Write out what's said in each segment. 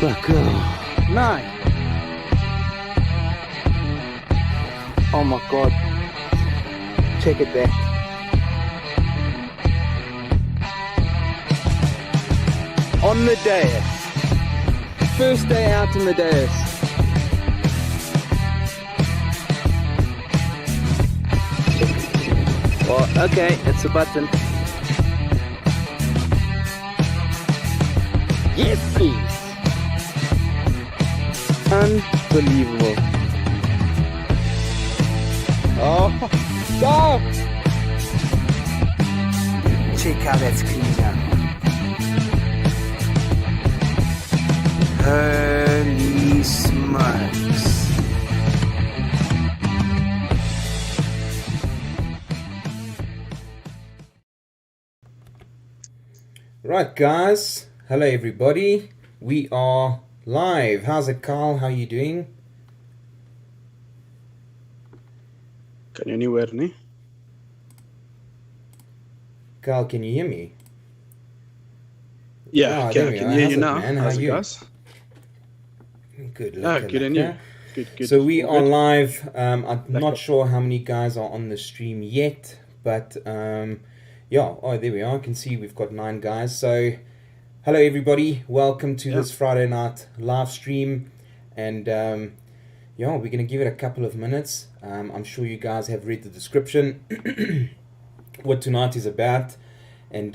Bucko. 9. Oh my god. Check it back. On the dais. First day out on the dais. Well, okay, it's a button. Yes, please. Unbelievable. Oh, stop! Check how that's cleaned up. Holy smokes. Right, guys. Hello, everybody. We are live. How's it, Carl? How are you doing? Kan jy nie hoor nie? Carl, can you hear me? Yeah, okay, I can hear you now. Man? How's How it, you? guys? Good. Good and you? Good. So we are good. live. I'm not sure how many guys are on the stream yet, but yeah. Oh, there we are. I can see we've got 9 guys. So hello, everybody. Welcome to this Friday night live stream, and yeah, we're gonna give it a couple of minutes. I'm sure you guys have read the description. What tonight is about, and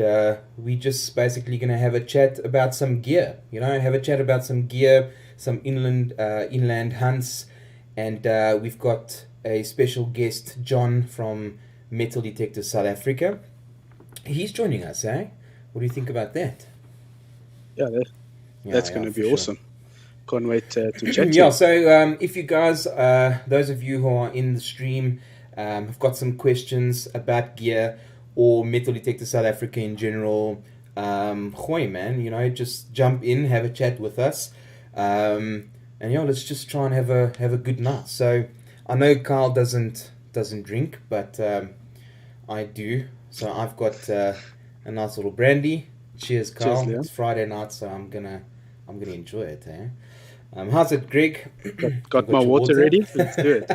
we're just basically going to have a chat about some gear, have a chat about some gear, some inland hunts, and we've got a special guest, John from Metal Detectors South Africa. He's joining us, eh? What do you think about that? Yeah, that's going to be awesome. Sure. Can't wait to chat. Yeah, so if you guys, those of you who are in the stream, have got some questions about gear or Metal Detectors South Africa in general, gooi man, just jump in, have a chat with us, and yeah, let's just try and have a good night. So I know Carl doesn't drink, but I do. So I've got a nice little brandy. Cheers, Carl. Cheers, it's Friday night, so I'm gonna enjoy it. How's it, Greg? Got my water ready. Let's do it.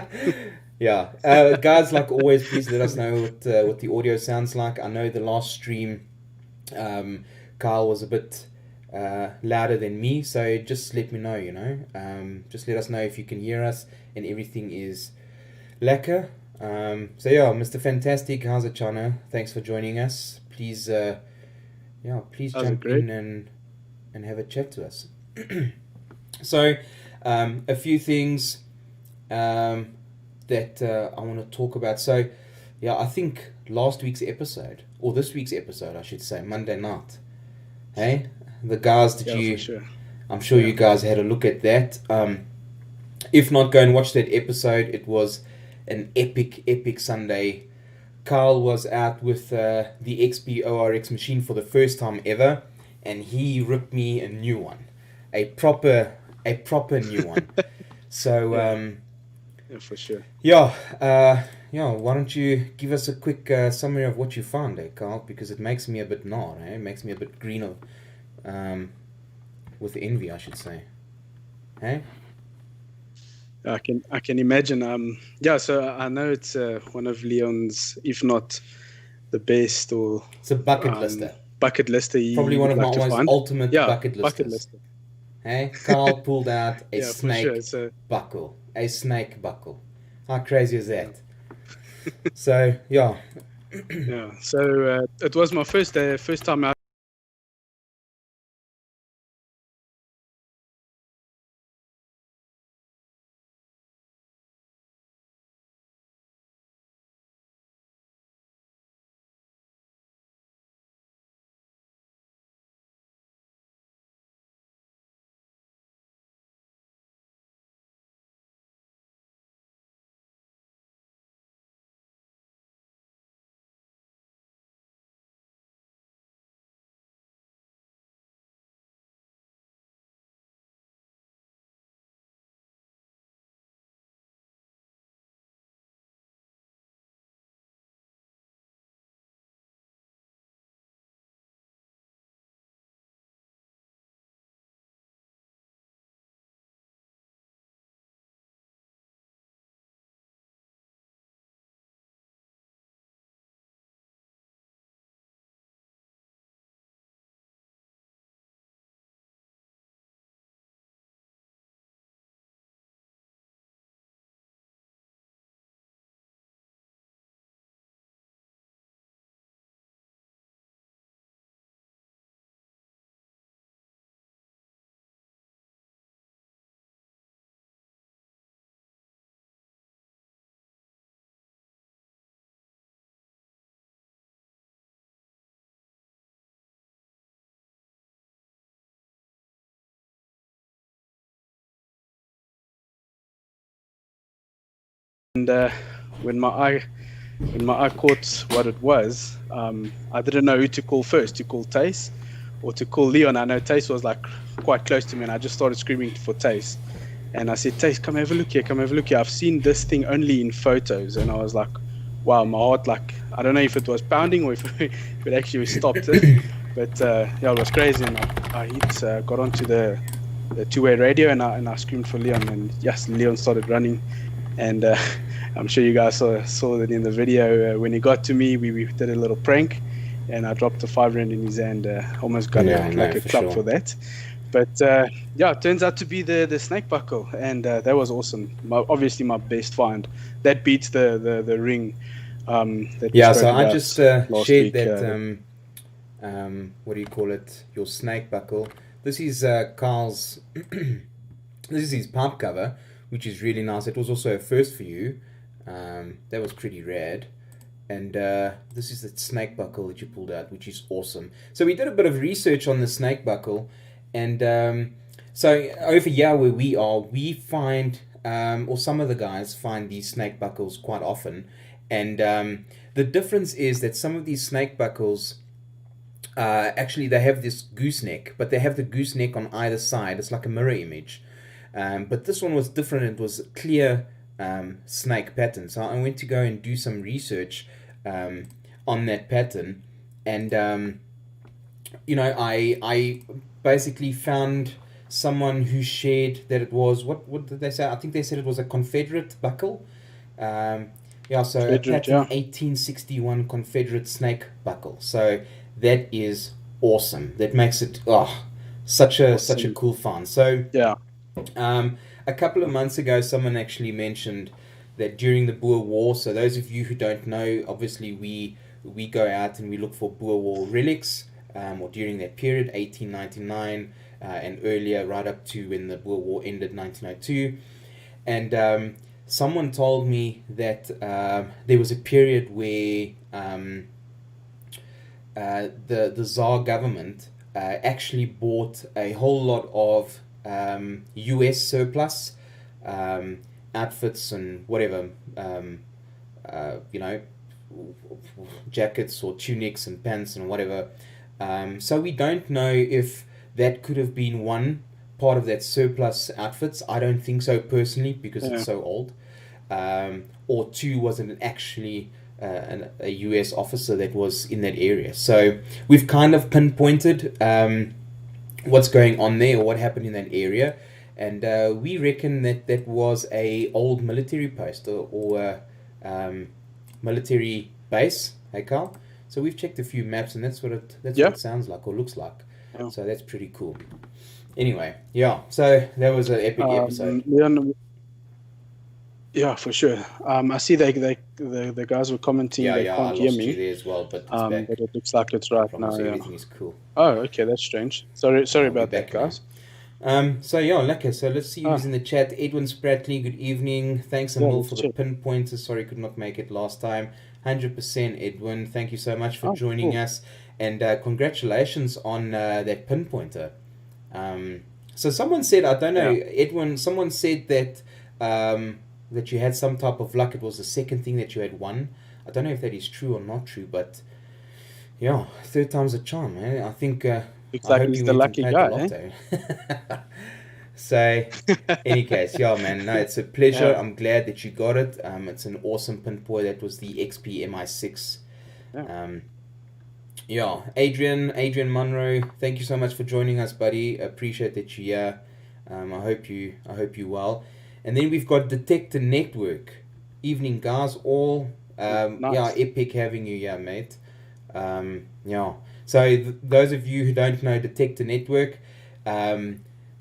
Yeah, guys, like always, please let us know what the audio sounds like. I know the last stream, Carl was a bit louder than me, so just let me know. Just let us know if you can hear us and everything is lekker. So yeah, Mr. Fantastic, how's it, Chana? Thanks for joining us. Please, please jump in and have a chat to us. So, a few things. That I want to talk about. So, yeah, I think last week's episode, or this week's episode, I should say, Monday night. Hey, the guys, for sure. I'm sure you guys had a look at that. If not, go and watch that episode. It was an epic Sunday. Carl was out with the XP ORX machine for the first time ever, and he ripped me a new one, a proper new one. So. Yeah, for sure. Yeah, why don't you give us a quick summary of what you found, Carl? Because it makes me a bit gnarled, It makes me a bit green with envy, I should say. Hey? I can imagine. So I know it's one of Leon's, if not the best, or it's a bucket lister. Bucket lister. Probably one of my most ultimate bucket listers. Bucket lister. Hey, Carl pulled out a snake for sure. buckle. A snake buckle. How crazy is that? So, yeah. Yeah. So it was my first time out. And when my eye caught what it was, I didn't know who to call first, to call Tace or to call Leon. I know Tace was like quite close to me, and I just started screaming for Tace. And I said, Tace, come have a look here, come have a look here. I've seen this thing only in photos. And I was like, wow, my heart, like, I don't know if it was pounding or if it actually stopped it. But yeah, it was crazy. And I got onto the two-way radio, and I screamed for Leon. And yes, Leon started running. And I'm sure you guys saw that in the video. When he got to me, we did a little prank, and I dropped a $5 in his hand. Almost got a club for that. But yeah, it turns out to be the snake buckle, and that was awesome. Obviously, my best find. That beats the ring. Yeah, so I just shared that. What do you call it? Your snake buckle. This is Carl's. This is his pipe cover, which is really nice. It was also a first for you. That was pretty rad. And this is the snake buckle that you pulled out, which is awesome. So we did a bit of research on the snake buckle. And so over here where we are, we find, or some of the guys find these snake buckles quite often. And the difference is that some of these snake buckles, actually they have this gooseneck, but they have the gooseneck on either side. It's like a mirror image. But this one was different. It was a clear snake pattern. So I went to go and do some research on that pattern. And, you know, I basically found someone who shared that it was, what did they say? I think they said it was a Confederate buckle. Yeah, so a pattern 1861 Confederate snake buckle. So that is awesome. That makes it such a cool find. So yeah. A couple of months ago, someone actually mentioned that during the Boer War, so those of you who don't know, obviously we go out and we look for Boer War relics, or during that period, 1899 and earlier, right up to when the Boer War ended, 1902. And someone told me that there was a period where the Tsar government actually bought a whole lot of US surplus outfits and whatever, you know, jackets or tunics and pants and whatever. So we don't know if that could have been one part of that surplus outfits. I don't think so personally, because it's so old. Or two, wasn't actually a US officer that was in that area. So we've kind of pinpointed what's going on there, or what happened in that area, and we reckon that that was a old military post or military base. Hey, Carl. So we've checked a few maps, and that's what it sounds like or looks like. Yeah. So that's pretty cool. Anyway, yeah. So that was an epic episode. Yeah, for sure. I see the guys were commenting. Yeah, they yeah. can't I hear lost me. you there as well, but it's back. But it looks like it's right now. So everything is cool. Oh, okay, that's strange. Sorry about that, guys. So yeah, lekker. So let's see who's in the chat. Edwin Spratley, good evening. Thanks a mil for the pinpointer. Sorry, could not make it last time. 100% Edwin. Thank you so much for joining us, and congratulations on that pinpointer. So someone said, I don't know, Edwin. Someone said that that you had some type of luck. It was the second thing that you had won. I don't know if that is true or not true, but yeah, third time's a charm, man. I think. Looks like he's the lucky guy. So, any case, yeah, man. No, it's a pleasure. I'm glad that you got it. It's an awesome pinpoint. That was the XP MI6. Adrian Munro, thank you so much for joining us, buddy. Appreciate that you're here. I hope you're well. And then we've got Detector Network. Evening, guys. All nice. Epic having you here, mate. So those of you who don't know Detector Network,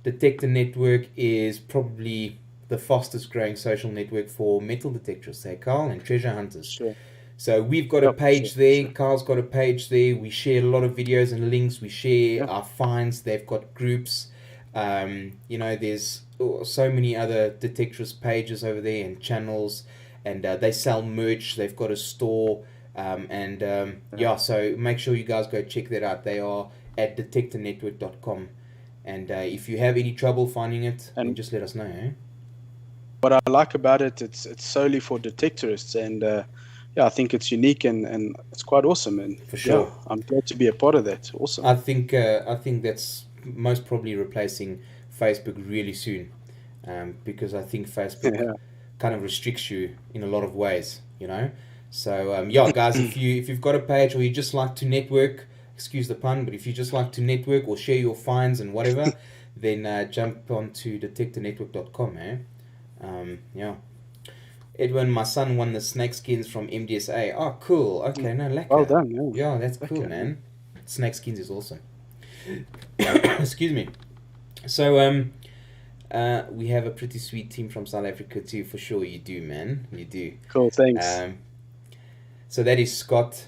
Detector Network is probably the fastest growing social network for metal detectors, Carl, and treasure hunters. Sure. So we've got a page there. Sure. Carl's got a page there. We share a lot of videos and links. We share our finds. They've got groups. There's so many other detectorist pages over there and channels, and they sell merch. They've got a store. So make sure you guys go check that out. They are at detectornetwork.com, and if you have any trouble finding it, then just let us know. what I like about it, it's solely for detectorists, and yeah, I think it's unique and it's quite awesome. And For sure. yeah, I'm glad to be a part of that. Awesome. I think that's most probably replacing Facebook really soon, because I think Facebook Yeah. kind of restricts you in a lot of ways, you know. So yeah, guys, if you've got a page or you just like to network, excuse the pun, but if you just like to network or share your finds and whatever, then jump onto detectornetwork.com, eh? Yeah. Edwin, my son won the snake skins from MDSA. Oh, cool. Okay, no, lekker. Well done. Yeah, Yeah, that's cool, okay, man. Snake skins is awesome. Excuse me. So, we have a pretty sweet team from South Africa too, for sure. You do, man. You do. cool. Thanks. So that is Scott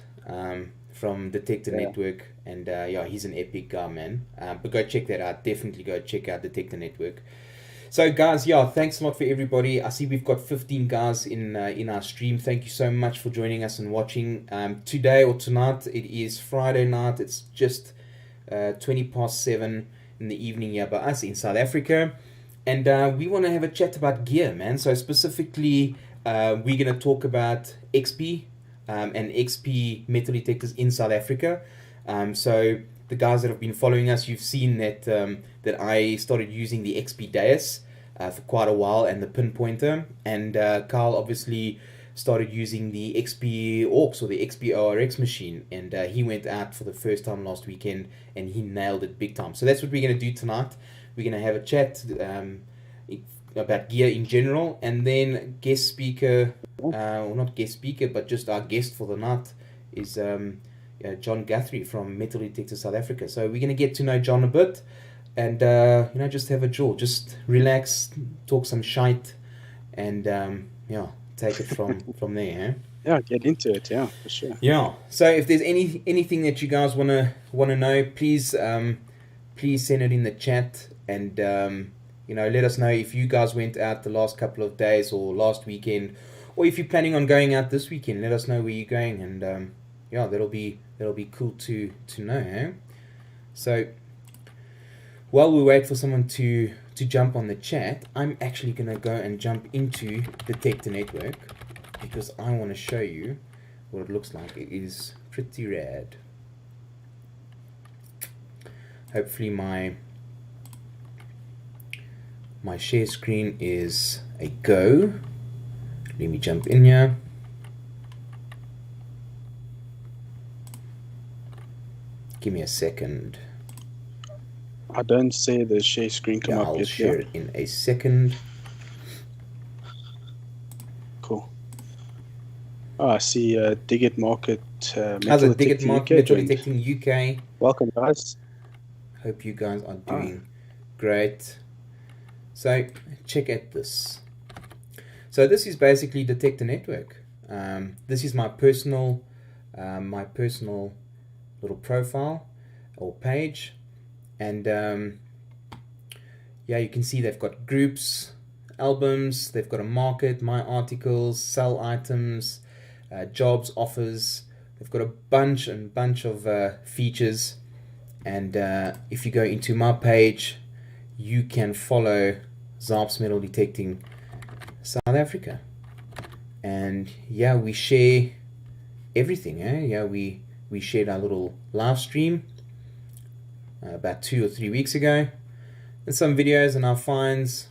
from Detector Yeah. Network, and yeah, he's an epic guy, man. But go check that out. Definitely go check out Detector Network. So guys, yeah, thanks a lot for everybody. I see we've got 15 guys in our stream. Thank you so much for joining us and watching. Today or tonight, it is Friday night. It's just 7:20 in the evening here by us in South Africa. And we want to have a chat about gear, man. So specifically, we're going to talk about XP and XP Metal Detectors in South Africa. So the guys that have been following us, you've seen that that I started using the XP Deus for quite a while and the pinpointer. And Carl obviously started using the XP Orcs or the XP ORX machine, and he went out for the first time last weekend and he nailed it big time. So that's what we're going to do tonight. We're going to have a chat about gear in general, and then guest speaker, well, not guest speaker, but just our guest for the night is John Guthrie from Metal Detectors South Africa. So we're going to get to know John a bit, and just have a jaw, just relax, talk some shite, and yeah, take it from there. Eh? Yeah, get into it. Yeah, for sure. Yeah. So if there's anything that you guys wanna know, please please send it in the chat, and let us know if you guys went out the last couple of days or last weekend, or if you're planning on going out this weekend. Let us know where you're going, and yeah, that'll be cool to know. Eh? So while we wait for someone to jump on the chat, I'm actually gonna go and jump into Detector Network because I want to show you what it looks like. It is pretty rad. Hopefully my share screen is a go. Let me jump in here. Give me a second. I don't see the share screen come up I'll yet. share it in a second. Cool. Oh, I see Digit Market. How's it? Digit Market Metal Detecting UK. Welcome, guys. Hope you guys are doing great. So check out this. So this is basically Detector Network. This is my personal little profile or page, and yeah, you can see they've got groups, albums, they've got a market, my articles, sell items, jobs, offers. They've got a bunch of features, and if you go into my page, you can follow ZARRPS Metal Detecting South Africa, and yeah, we share everything. Yeah, we shared our little live stream about 2 or 3 weeks ago, and some videos and our finds.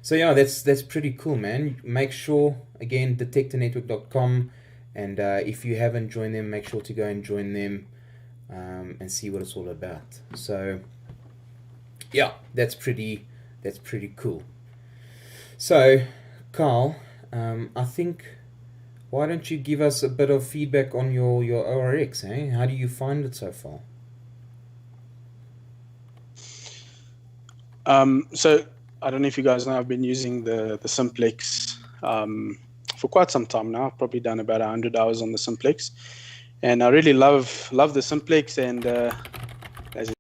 So yeah, that's pretty cool, man. Make sure, again, detectornetwork.com, and if you haven't joined them, make sure to go and join them and see what it's all about. So yeah, that's pretty cool. So Carl, I think, why don't you give us a bit of feedback on your ORX, eh? How do you find it so far? So I don't know if you guys know, I've been using the Simplex for quite some time now. I've probably done about 100 hours on the Simplex, and I really love the Simplex. And as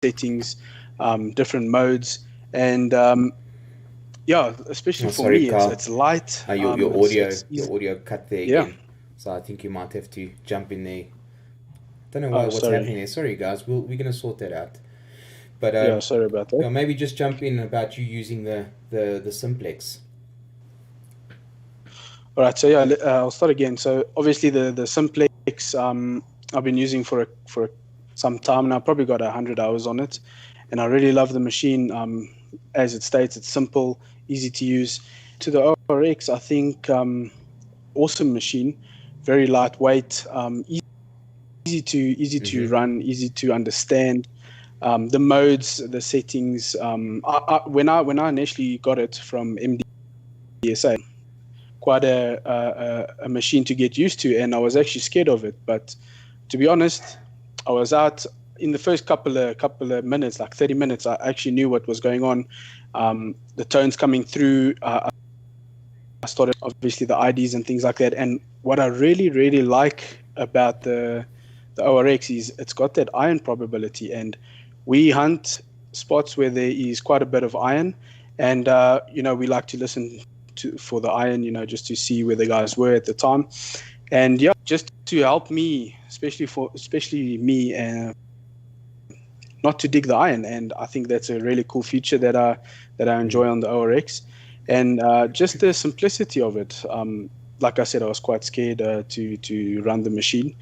settings, different modes, And yeah, especially for sorry, me, Carl. it's light. Your It's easy. your audio cut there Yeah. again. So I think you might have to jump in there. Don't know Oh, what's sorry. happening there. Sorry, guys. We're gonna sort that out. But Yeah, sorry about that. yeah, maybe just jump in about you using the simplex. All right, so yeah, I'll start again. So obviously the simplex I've been using for some time now. Probably got 100 hours on it, and I really love the machine. As it states, it's simple, easy to use. To the ORX, I think awesome machine, very lightweight, easy to run, easy to understand. The modes, the settings. When I initially got it from MDSA, quite a machine to get used to, and I was actually scared of it. But to be honest, I was out in the first couple of minutes, like 30 minutes. I actually knew what was going on. The tones coming through. I started obviously the IDs and things like that. And what I really like about the ORX is it's got that iron probability, and we hunt spots where there is quite a bit of iron, and we like to listen for the iron, just to see where the guys were at the time, and yeah, just to help me, especially me, not to dig the iron. And I think that's a really cool feature that I enjoy on the ORX, and just the simplicity of it. Like I said, I was quite scared to run the machine,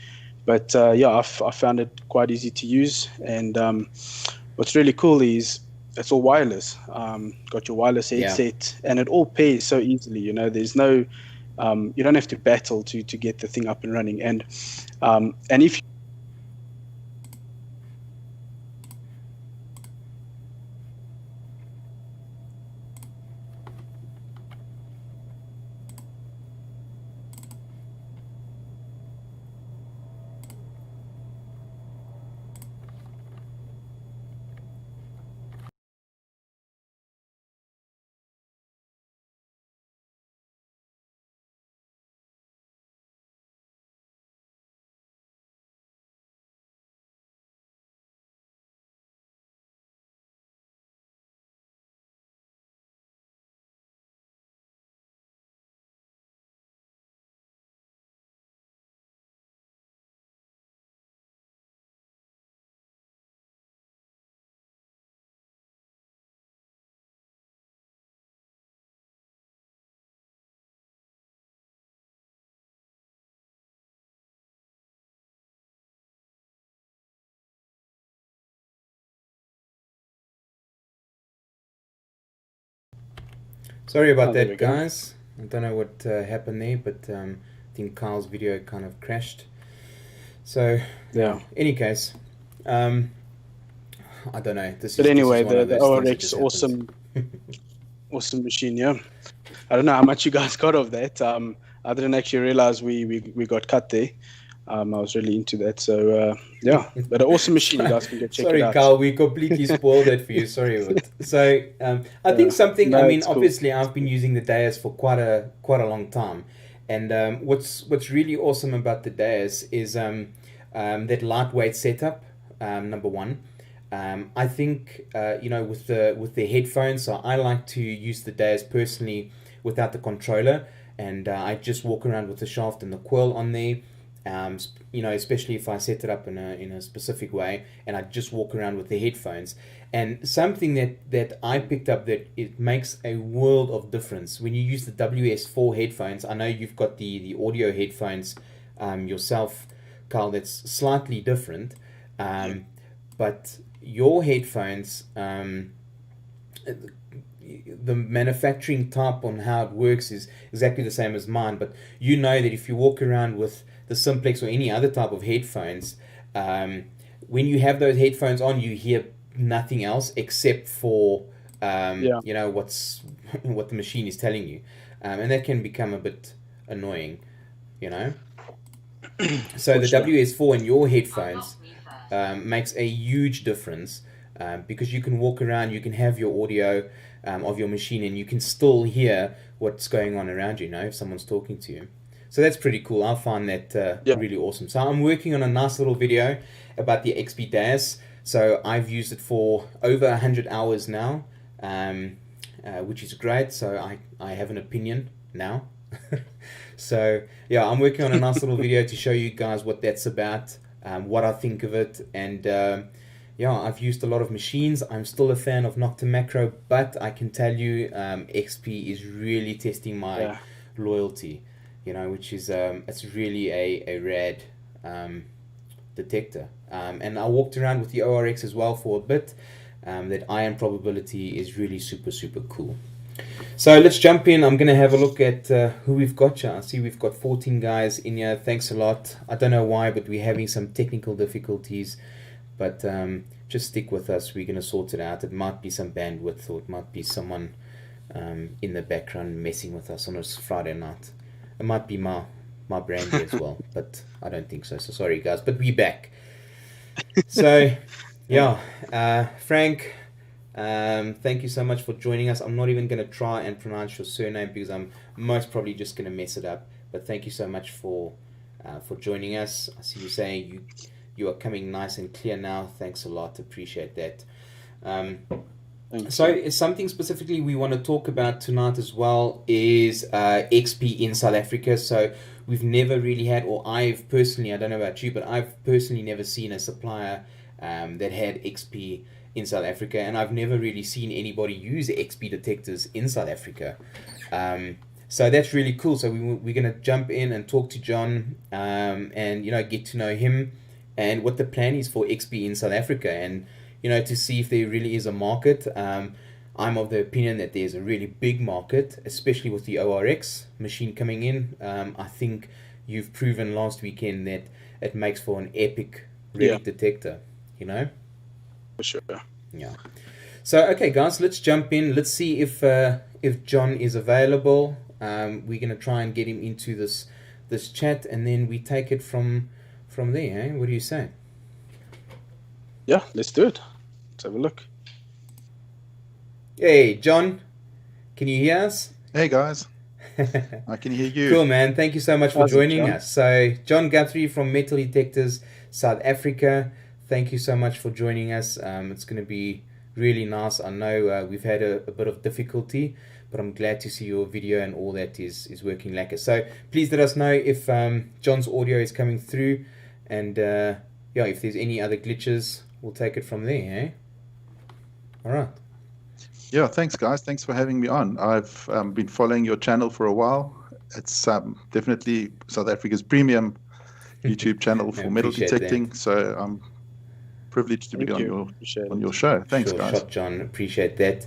but yeah, I found it quite easy to use. And what's really cool is it's all wireless. Got your wireless headset, and it all pairs so easily. There's no, you don't have to battle to get the thing up and running. And if Sorry about that, guys. I don't know what happened there, but I think Kyle's video kind of crashed. So, yeah. Any case, I don't know. But anyway, the ORX, awesome machine. Yeah, I don't know how much you guys got of that. I didn't actually realize we got cut there. I was really into that. So yeah, but an awesome machine. You guys can go check it out. Sorry, Carl, we completely spoiled that for you. Sorry. So I think something. No, I mean, cool. obviously, I've been using the DAS for quite a long time, and what's really awesome about the DAS is that lightweight setup. Number one. I think with the headphones, so I like to use the DAS personally without the controller, and I just walk around with the shaft and the coil on there. Especially if I set it up in a specific way, and I just walk around with the headphones. And something that I picked up that it makes a world of difference when you use the WS4 headphones. I know you've got the audio headphones yourself, Carl. That's slightly different, but your headphones, the manufacturing type on how it works is exactly the same as mine. But you know that if you walk around with the simplex or any other type of headphones, when you have those headphones on, you hear nothing else except for what the machine is telling you, and that can become a bit annoying. So the WS4 in your headphones makes a huge difference, because you can walk around, you can have your audio of your machine, and you can still hear what's going on around you, if someone's talking to you. So that's pretty cool. I find that really awesome. So I'm working on a nice little video about the XP DAS. So I've used it for over 100 hours now. which is great. So I have an opinion now. So yeah, I'm working on a nice little video to show you guys what that's about, what I think of it, and yeah, I've used a lot of machines. I'm still a fan of Nocta Macro, but I can tell you XP is really testing my loyalty, you know, which is it's really a rad detector. And I walked around with the ORX as well for a bit. That iron probability is really super cool. So let's jump in. I'm going to have a look at who we've got here. I see we've got 14 guys in here. Thanks a lot. I don't know why, but we're having some technical difficulties. But just stick with us. We're going to sort it out. It might be some bandwidth, or it might be someone in the background messing with us on a Friday night. It might be my brandy as well, but I don't think so. So sorry, guys. But we're back. So, yeah, Frank, thank you so much for joining us. I'm not even going to try and pronounce your surname because I'm most probably just going to mess it up. But thank you so much for joining us. I see you saying you are coming nice and clear now. Thanks a lot. Appreciate that. So it's something specifically we want to talk about tonight as well is XP in South Africa. So we've never really had, or I've personally, I don't know about you, but I've personally never seen a supplier that had XP in South Africa, and I've never really seen anybody use XP detectors in South Africa. So that's really cool. So we're going to jump in and talk to John and, you know, get to know him and what the plan is for XP in South Africa, and, you know, to see if there really is a market. I'm of the opinion that there's a really big market, especially with the ORX machine coming in. I think you've proven last weekend that it makes for an epic relic detector, you know? For sure. Yeah. So, okay, guys, let's jump in. Let's see if John is available. We're going to try and get him into this chat, and then we take it from there. Eh? What do you say? Yeah, let's do it. Let's have a look. Hey, John, can you hear us? Hey, guys. I can hear you. Cool, man. Thank you so much for joining us. So, John Guthrie from Metal Detectors South Africa, thank you so much for joining us. It's going to be really nice. I know we've had a bit of difficulty, but I'm glad to see your video and all that is working like it. So, please let us know if John's audio is coming through, and yeah, if there's any other glitches, we'll take it from there, eh? All right. Yeah, thanks, guys. Thanks for having me on. I've been following your channel for a while. It's definitely South Africa's premium YouTube channel for metal detecting. That. So I'm privileged to be on your show. Thanks, guys. Shot, John. Appreciate that.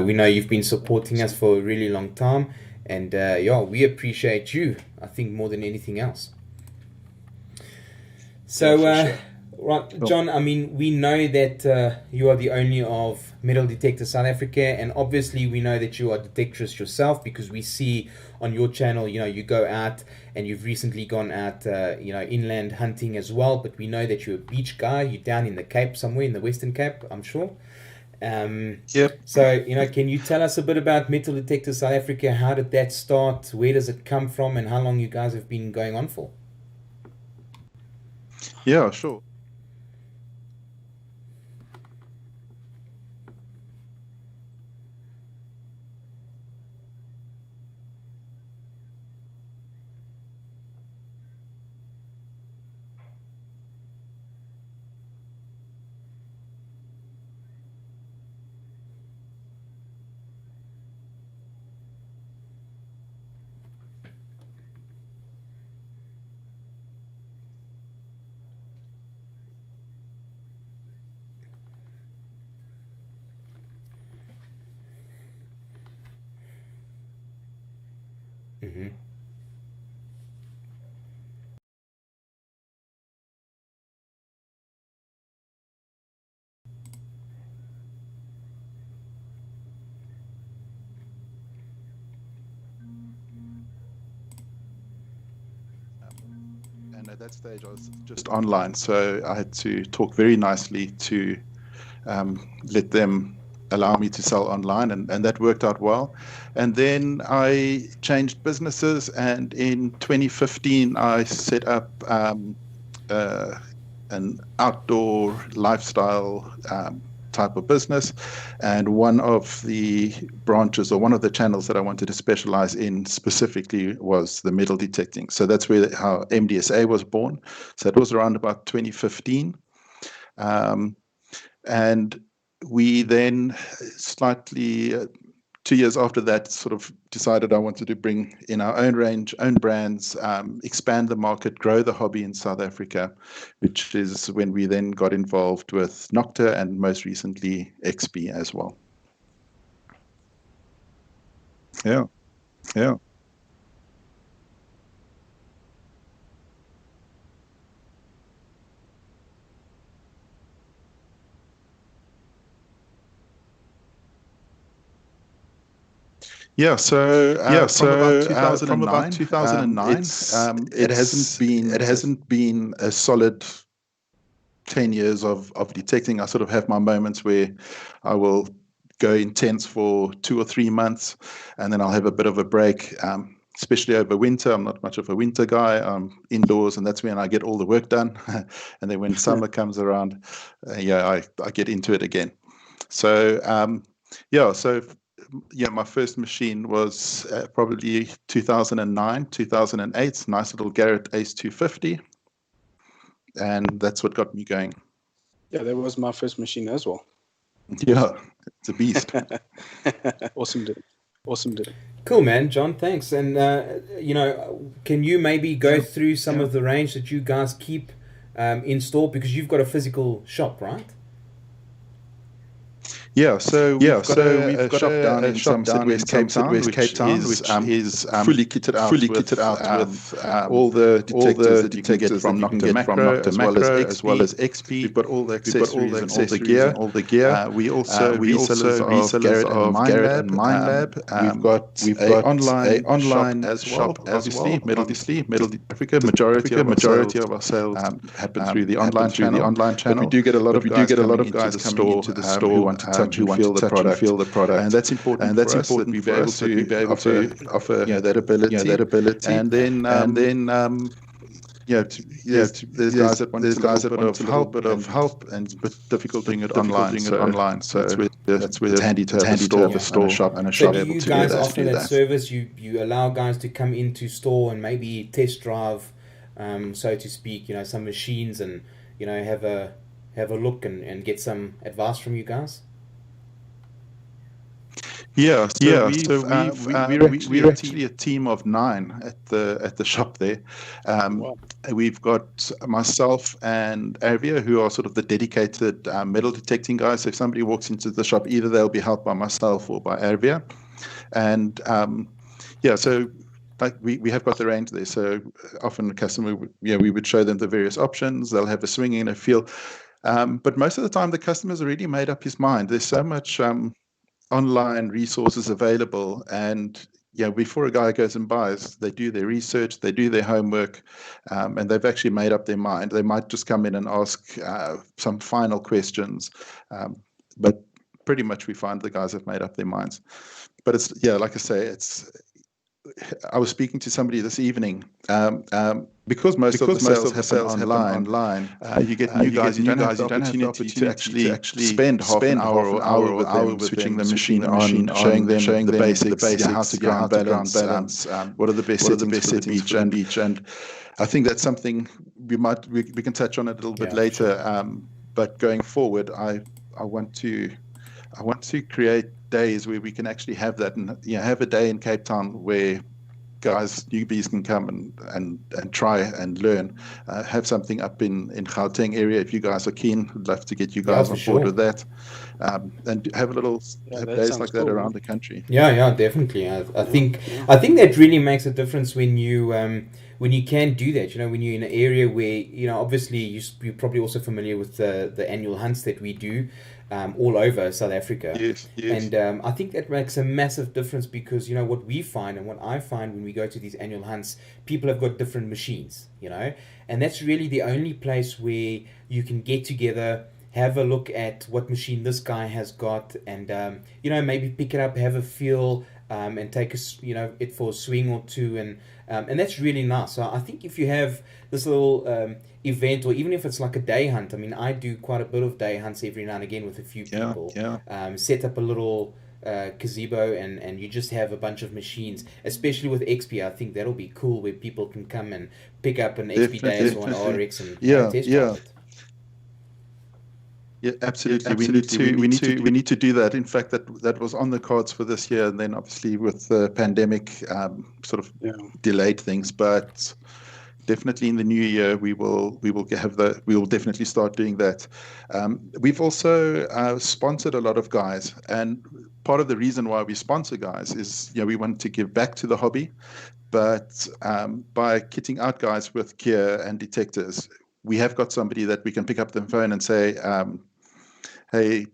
We know you've been supporting us for a really long time, and yeah, we appreciate you, I think, more than anything else. So, right, John, I mean, we know that you are the owner of Metal Detectors South Africa, and obviously we know that you are a detectorist yourself, because we see on your channel, you know, you go out, and you've recently gone out, you know, inland hunting as well, but we know that you're a beach guy. You're down in the Cape somewhere, in the Western Cape, I'm sure. Yep. So, you know, can you tell us a bit about Metal Detectors South Africa? How did that start? Where does it come from? And how long you guys have been going on for? Yeah, sure. Mm-hmm. And at that stage, I was just online, so I had to talk very nicely to let them allow me to sell online, and that worked out well. And then I changed businesses, and in 2015 I set up an outdoor lifestyle type of business. And one of the branches, or one of the channels that I wanted to specialize in specifically, was the metal detecting. So that's how MDSA was born. So it was around about 2015. And we then slightly 2 years after that, sort of decided I wanted to bring in our own range, own brands, expand the market, grow the hobby in South Africa, which is when we then got involved with Nocta and most recently XP as well. Yeah. So from about 2009, it hasn't been a solid 10 years of detecting. I sort of have my moments where I will go intense for 2 or 3 months, and then I'll have a bit of a break. Especially over winter. I'm not much of a winter guy. I'm indoors, and that's when I get all the work done. And then when summer comes around, I get into it again. So my first machine was probably 2009, 2008. Nice little Garrett Ace 250, and that's what got me going. Yeah, that was my first machine as well. Yeah, it's a beast. Awesome did it. Cool, man, John. Thanks. And can you maybe go through some of the range that you guys keep in store, because you've got a physical shop, right? So we've got a shop down in West Cape Town, which is fully kitted out with all the detectors that you can get from Nocta Macro, as well as XP. We've got all the accessories and all the gear. We also resellers of Garrett and MindLab. We've got an online shop as well. Metal Africa. Majority of our sales happen through the online channel. But we do get a lot of guys coming into the store who want to touch and feel the product, and that's important. And that's important that we be able to offer that ability. And then there's guys that want a bit of help, and it's a bit difficult doing it online. So that's where it's handy to have a store and a shop and a shop. So do you guys offer that service? You allow guys to come into store and maybe test drive, so to speak, some machines, and have a look and get some advice from you guys? We're actually a team of 9 at the shop there. We've got myself and Avia, who are sort of the dedicated metal detecting guys. So if somebody walks into the shop, either they'll be helped by myself or by Avia. And so we have got the range there. So often the customer, we would show them the various options. They'll have a swinging and a feel. But most of the time, the customer's already made up his mind. There's so much online resources available, and before a guy goes and buys, they do their research, they do their homework, and they've actually made up their mind. They might just come in and ask some final questions, but pretty much we find the guys have made up their minds. But it's like I say, I was speaking to somebody this evening, because most of the sales happen online. You get new guys. You don't have the opportunity to actually spend half an hour or hour with them, switching the machine on, showing them the basics, how to ground balance, what are the best settings for the beach. And I think that's something we can touch on it a little bit later. Sure. But going forward, I want to create days where we can actually have that, and have a day in Cape Town where newbies can come and try and learn. Have something up in Gauteng area if you guys are keen. I'd love to get you guys on board with that, and have days like that around the country. Yeah, definitely. I think that really makes a difference when you can do that. When you're in an area where obviously you're probably also familiar with the annual hunts that we do all over South Africa. Yes. And I think that makes a massive difference, because what we find and what I find when we go to these annual hunts, people have got different machines, and that's really the only place where you can get together, have a look at what machine this guy has got, and maybe pick it up, have a feel, and take it for a swing or two, and that's really nice. So I think if you have this little event, or even if it's like a day hunt, I mean, I do quite a bit of day hunts every now and again with a few people. Set up a little gazebo, and you just have a bunch of machines, especially with XP. I think that'll be cool, where people can come and pick up an XP Deus or an RX and test drive it. Yeah, absolutely. We need to do that. In fact, that was on the cards for this year, and then obviously with the pandemic, sort of delayed things. But definitely in the new year, we will definitely start doing that. We've also sponsored a lot of guys, and part of the reason why we sponsor guys is we want to give back to the hobby, but by kitting out guys with gear and detectors, we have got somebody that we can pick up the phone and say, hey,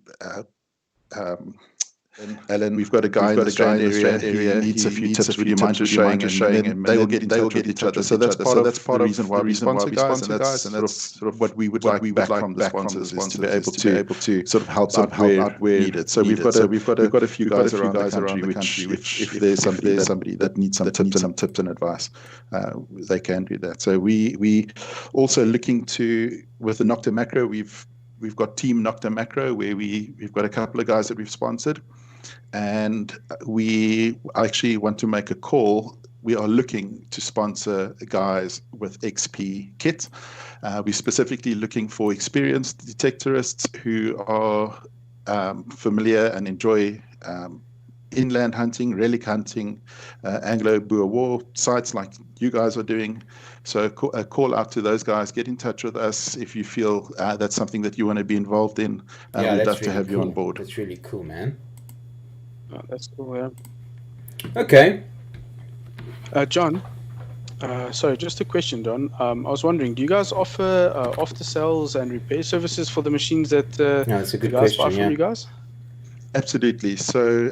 Alan, we've got a guy in the Strand area. He needs a few tips. Would you mind just showing him? And they will get in touch with each other. So that's part of the reason why we sponsor guys, and that's sort of what we would like back from the sponsors, is to be able to sort of help out where needed. So we've got a few guys around the country, which if there's somebody that needs some tips and advice, they can do that. So we also looking to, with the Nocta Macro, we've got Team Nocta Macro, where we've got a couple of guys that we've sponsored, and we actually want to make a call. We are looking to sponsor guys with XP kit. We're specifically looking for experienced detectorists who are familiar and enjoy inland hunting, relic hunting, Anglo-Boer War sites like you guys are doing. So a call out to those guys. Get in touch with us if you feel that's something that you want to be involved in. We'd love to have you on board. That's really cool, man. Oh, that's cool, yeah. Okay. John, sorry, just a question, John. I was wondering, do you guys offer after sales and repair services for the machines that that's a good you guys question, buy from you guys? Absolutely. So,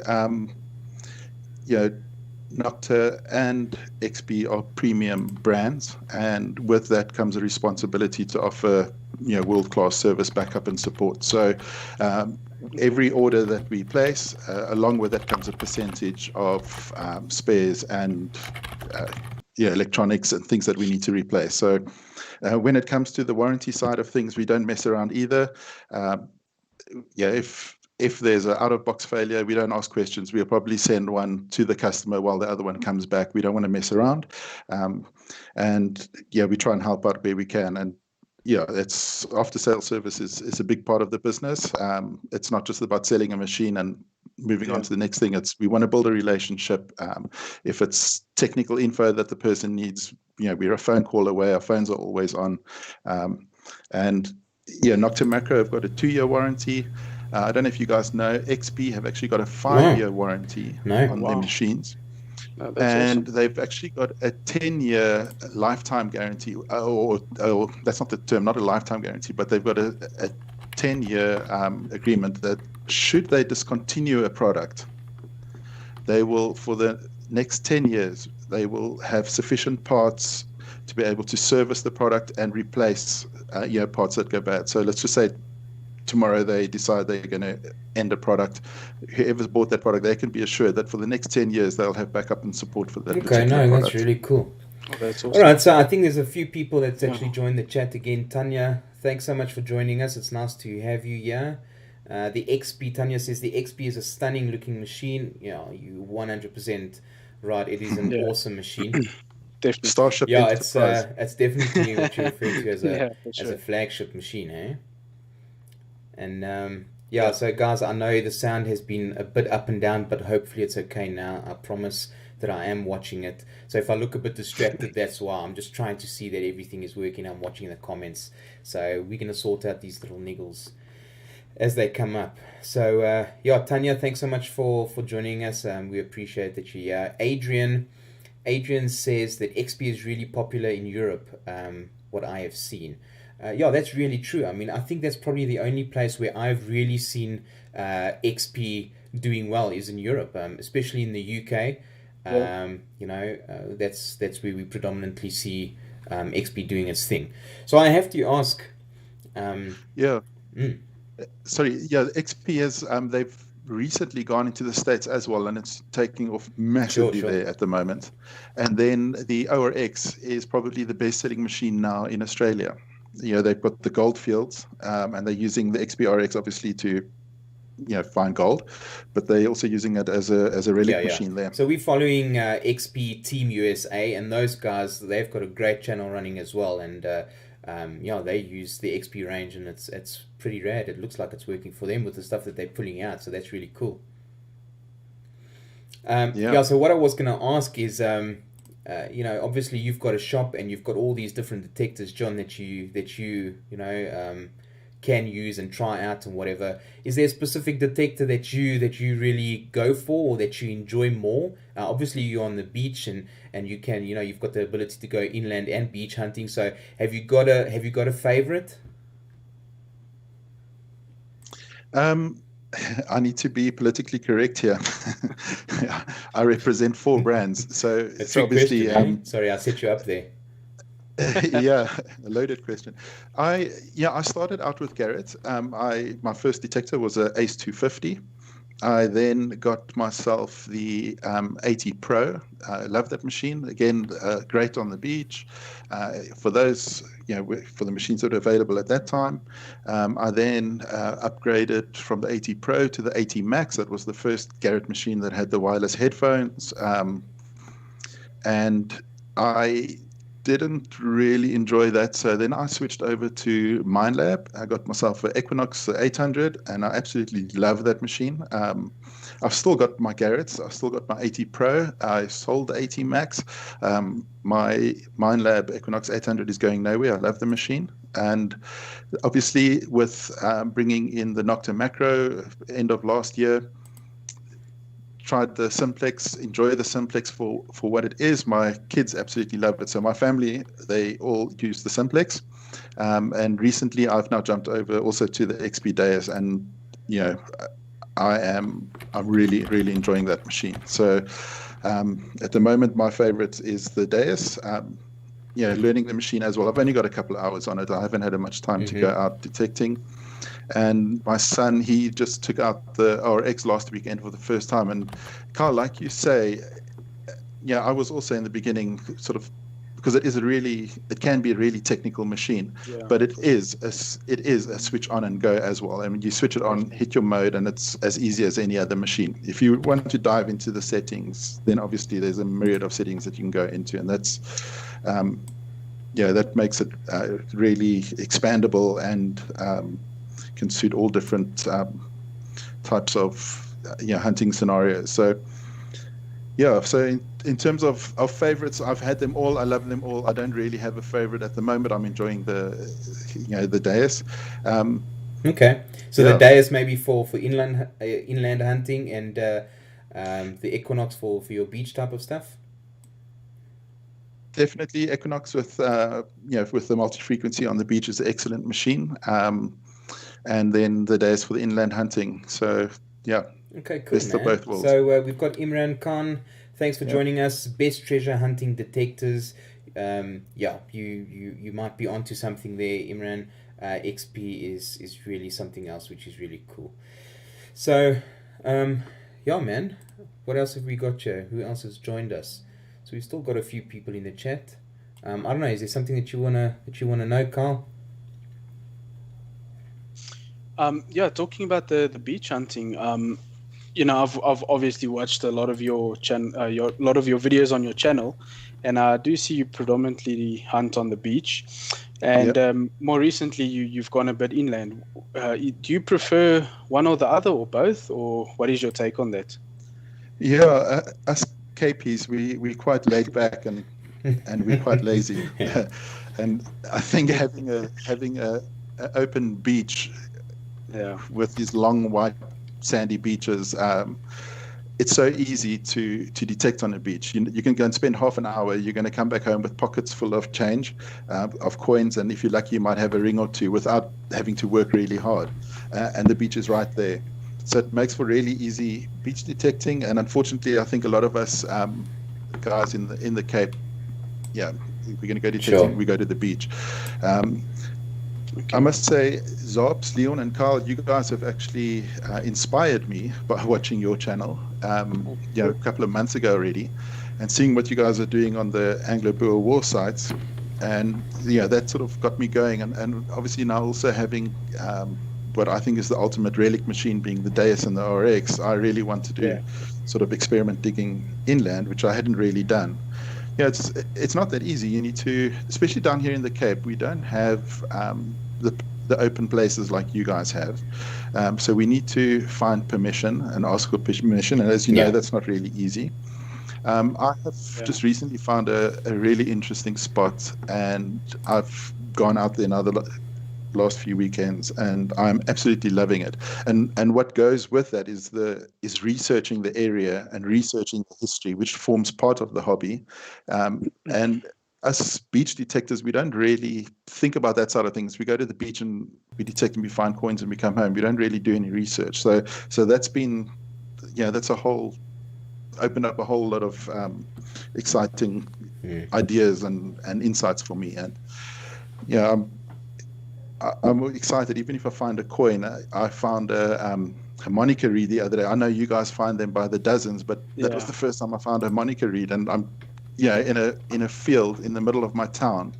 Nocta and XP are premium brands, and with that comes a responsibility to offer world-class service, backup, and support. So every order that we place, along with that comes a percentage of spares and electronics and things that we need to replace. So when it comes to the warranty side of things, we don't mess around either. If there's an out-of-box failure, we don't ask questions. We'll probably send one to the customer while the other one comes back. We don't want to mess around. We try and help out where we can. And it's after-sales service is a big part of the business. It's not just about selling a machine and moving on to the next thing. We want to build a relationship. If it's technical info that the person needs, we're a phone call away. Our phones are always on. Nocta Macro have got a 2-year warranty. I don't know if you guys know, XP have actually got a 5-year warranty on their machines. And awesome. They've actually got a 10-year lifetime guarantee, or that's not the term, not a lifetime guarantee, but they've got a 10-year agreement that should they discontinue a product, they will, for the next 10 years, they will have sufficient parts to be able to service the product and replace parts that go bad. So let's just say tomorrow they decide they're going to end a product. Whoever's bought that product, they can be assured that for the next 10 years they'll have backup and support for that particular product. That's really cool. Oh, that's awesome. All right, so I think there's a few people that's actually joined the chat again. Tanya, thanks so much for joining us. It's nice to have you here. The XP, Tanya says the XP is a stunning looking machine. You 100% right. It is an awesome machine. Definitely. Starship. Yeah, it's definitely what you refer to as a flagship machine, eh? And so guys, I know the sound has been a bit up and down, but hopefully it's okay now. I promise that I am watching it. So if I look a bit distracted, that's why. I'm just trying to see that everything is working. I'm watching the comments. So we're going to sort out these little niggles as they come up. So Tanya, thanks so much for joining us. We appreciate that you're here. Adrian says that XP is really popular in Europe, what I have seen. That's really true. I mean, I think that's probably the only place where I've really seen XP doing well is in Europe, especially in the UK. That's where we predominantly see XP doing its thing. So I have to ask. Sorry. Yeah, XP has recently gone into the States as well, and it's taking off massively there at the moment. And then the ORX is probably the best-selling machine now in Australia. They've got the Goldfields, and they're using the XPRX obviously to find gold, but they're also using it as a relic machine there. So we're following XP Team USA, and those guys, they've got a great channel running as well, and they use the XP range, and it's pretty rad. It looks like it's working for them with the stuff that they're pulling out, so that's really cool. So what I was going to ask is, obviously you've got a shop and you've got all these different detectors, John, that you can use and try out and whatever. Is there a specific detector that you really go for or that you enjoy more? Obviously you're on the beach and you can, you've got the ability to go inland and beach hunting. So have you got a favorite? I need to be politically correct here. I represent 4 brands, so obviously. Sorry, I set you up there. Yeah, a loaded question. I started out with Garrett. My first detector was a Ace 250. I then got myself the 80 Pro. I love that machine. Again, great on the beach. For those, for the machines that were available at that time. I then upgraded from the 80 Pro to the 80 Max. That was the first Garrett machine that had the wireless headphones. And I didn't really enjoy that, so then I switched over to Minelab. I got myself an Equinox 800, and I absolutely love that machine. I've still got my Garretts. I've still got my 80 Pro. I sold the 80 Max. My Minelab Equinox 800 is going nowhere. I love the machine. And obviously with bringing in the Nocta Macro end of last year, tried the Simplex, enjoy the Simplex for what it is. My kids absolutely love it. So my family, they all use the Simplex. And recently I've now jumped over also to the XP Deus, and I'm really, really enjoying that machine. So at the moment, my favorite is the Deus. Learning the machine as well. I've only got a couple of hours on it. I haven't had much time to go out detecting. And my son, he just took out the RX last weekend for the first time. And Carl, like you say, I was also in the beginning sort of, because it can be a really technical machine, but it is a switch on and go as well. I mean, you switch it on, hit your mode, and it's as easy as any other machine. If you want to dive into the settings, then obviously there's a myriad of settings that you can go into, and that's that makes it really expandable and can suit all different types of hunting scenarios. So in terms of favorites, I've had them all. I love them all. I don't really have a favorite at the moment. I'm enjoying the Deus. Okay, so the Deus maybe for inland hunting, and the Equinox for your beach type of stuff. Definitely Equinox with the multi-frequency on the beach is an excellent machine. And then the Deus for the inland hunting. So okay, cool, best of both worlds. So we've got Imran Khan. Thanks for joining us. Best treasure hunting detectors. You might be onto something there, Imran. XP is really something else, which is really cool. So man, what else have we got here? Who else has joined us? So we've still got a few people in the chat. I don't know. Is there something that you wanna know, Carl? Talking about the beach hunting. I've obviously watched a lot of your videos on your channel, and I do see you predominantly hunt on the beach, and more recently you've gone a bit inland. Do you prefer one or the other, or both, or what is your take on that? Us KPs, we're quite laid back and we're quite lazy, and I think having a open beach with these long white sandy beaches, it's so easy to detect on a beach. You can go and spend half an hour. You're going to come back home with pockets full of change, of coins, and if you're lucky, you might have a ring or two without having to work really hard. And the beach is right there, so it makes for really easy beach detecting. And unfortunately, I think a lot of us guys in the Cape, we're going to go detecting. We go to the beach. I must say, ZARRPS, Leon and Carl, you guys have actually inspired me by watching your channel, a couple of months ago already, and seeing what you guys are doing on the Anglo-Boer war sites. And that sort of got me going. And obviously now also having what I think is the ultimate relic machine being the Deus and the RX, I really want to do sort of experiment digging inland, which I hadn't really done. Yeah, it's not that easy. You need to, especially down here in the Cape, we don't have the open places like you guys have. So we need to find permission and ask for permission. And as you know, that's not really easy. I have just recently found a really interesting spot, and I've gone out there now the last few weekends, and I'm absolutely loving it. And what goes with that is researching the area and researching the history, which forms part of the hobby. And us beach detectors, we don't really think about that side of things. We go to the beach and we detect and we find coins and we come home. We don't really do any research. So that's been, that's opened up a whole lot of exciting ideas and insights for me. And I'm excited. Even if I find a coin, I found a harmonica reed the other day. I know you guys find them by the dozens, but that was the first time I found a harmonica reed, and I'm in a field in the middle of my town.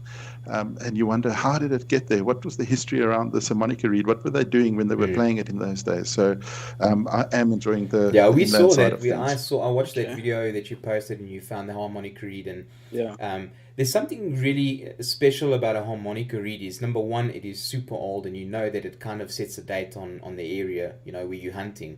And you wonder, how did it get there? What was the history around this harmonica reed? What were they doing when they were playing it in those days? So I am enjoying the we saw that. I watched Okay. that video that you posted, and you found the harmonica reed. And there's something really special about a harmonica reed. Is number one, it is super old, and you know that it kind of sets a date on the area, where you're hunting.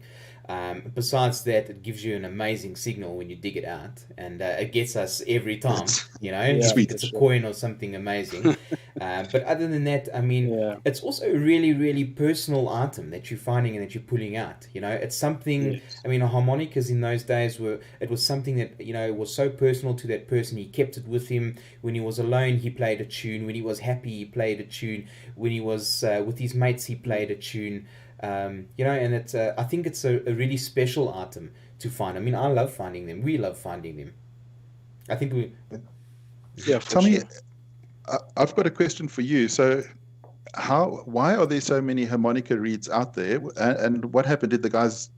Besides that, it gives you an amazing signal when you dig it out, and it gets us every time, Sweet. It's a coin or something amazing. But other than that, I mean, it's also a really, really personal item that you're finding and that you're pulling out. It's something. I mean, harmonicas in those days was something that was so personal to that person. He kept it with him. When he was alone, he played a tune. When he was happy, he played a tune. When he was with his mates, he played a tune. And it's I think it's a really special item to find. I mean, I love finding them. We love finding them. I think we. Tell me, I've got a question for you. So, why are there so many harmonica reeds out there? And what happened? Did the guys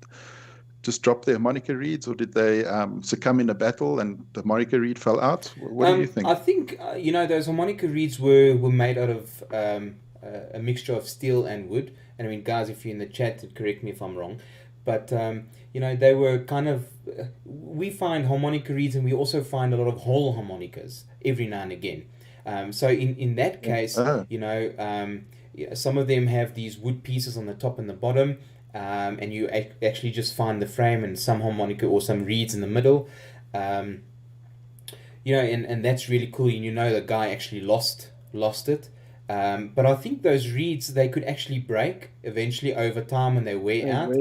just drop their harmonica reeds, or did they succumb in a battle and the harmonica reed fell out? What do you think? I think those harmonica reeds were made out of a mixture of steel and wood. And I mean, guys, if you're in the chat, correct me if I'm wrong, but they were kind of. We find harmonica reeds, and we also find a lot of whole harmonicas every now and again. So in that case, some of them have these wood pieces on the top and the bottom, and you actually just find the frame and some harmonica or some reeds in the middle. And that's really cool. And the guy actually lost it. But I think those reeds, they could actually break eventually over time when they wear out.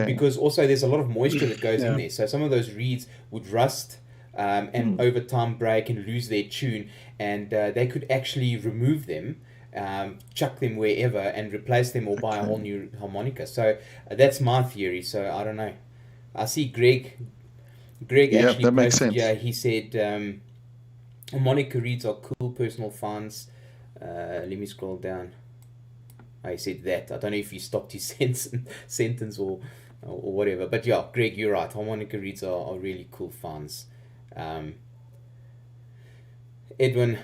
Because also there's a lot of moisture that goes in there. So some of those reeds would rust and over time break and lose their tune. And they could actually remove them, chuck them wherever and replace them or buy a whole new harmonica. So that's my theory. So I don't know. I see Greg actually that makes posted, sense. he said harmonica reeds are cool personal finds. Let me scroll down. He said that. I don't know if he stopped his sentence or whatever. But yeah, Greg, you're right. Harmonica reeds are really cool finds. Edwin.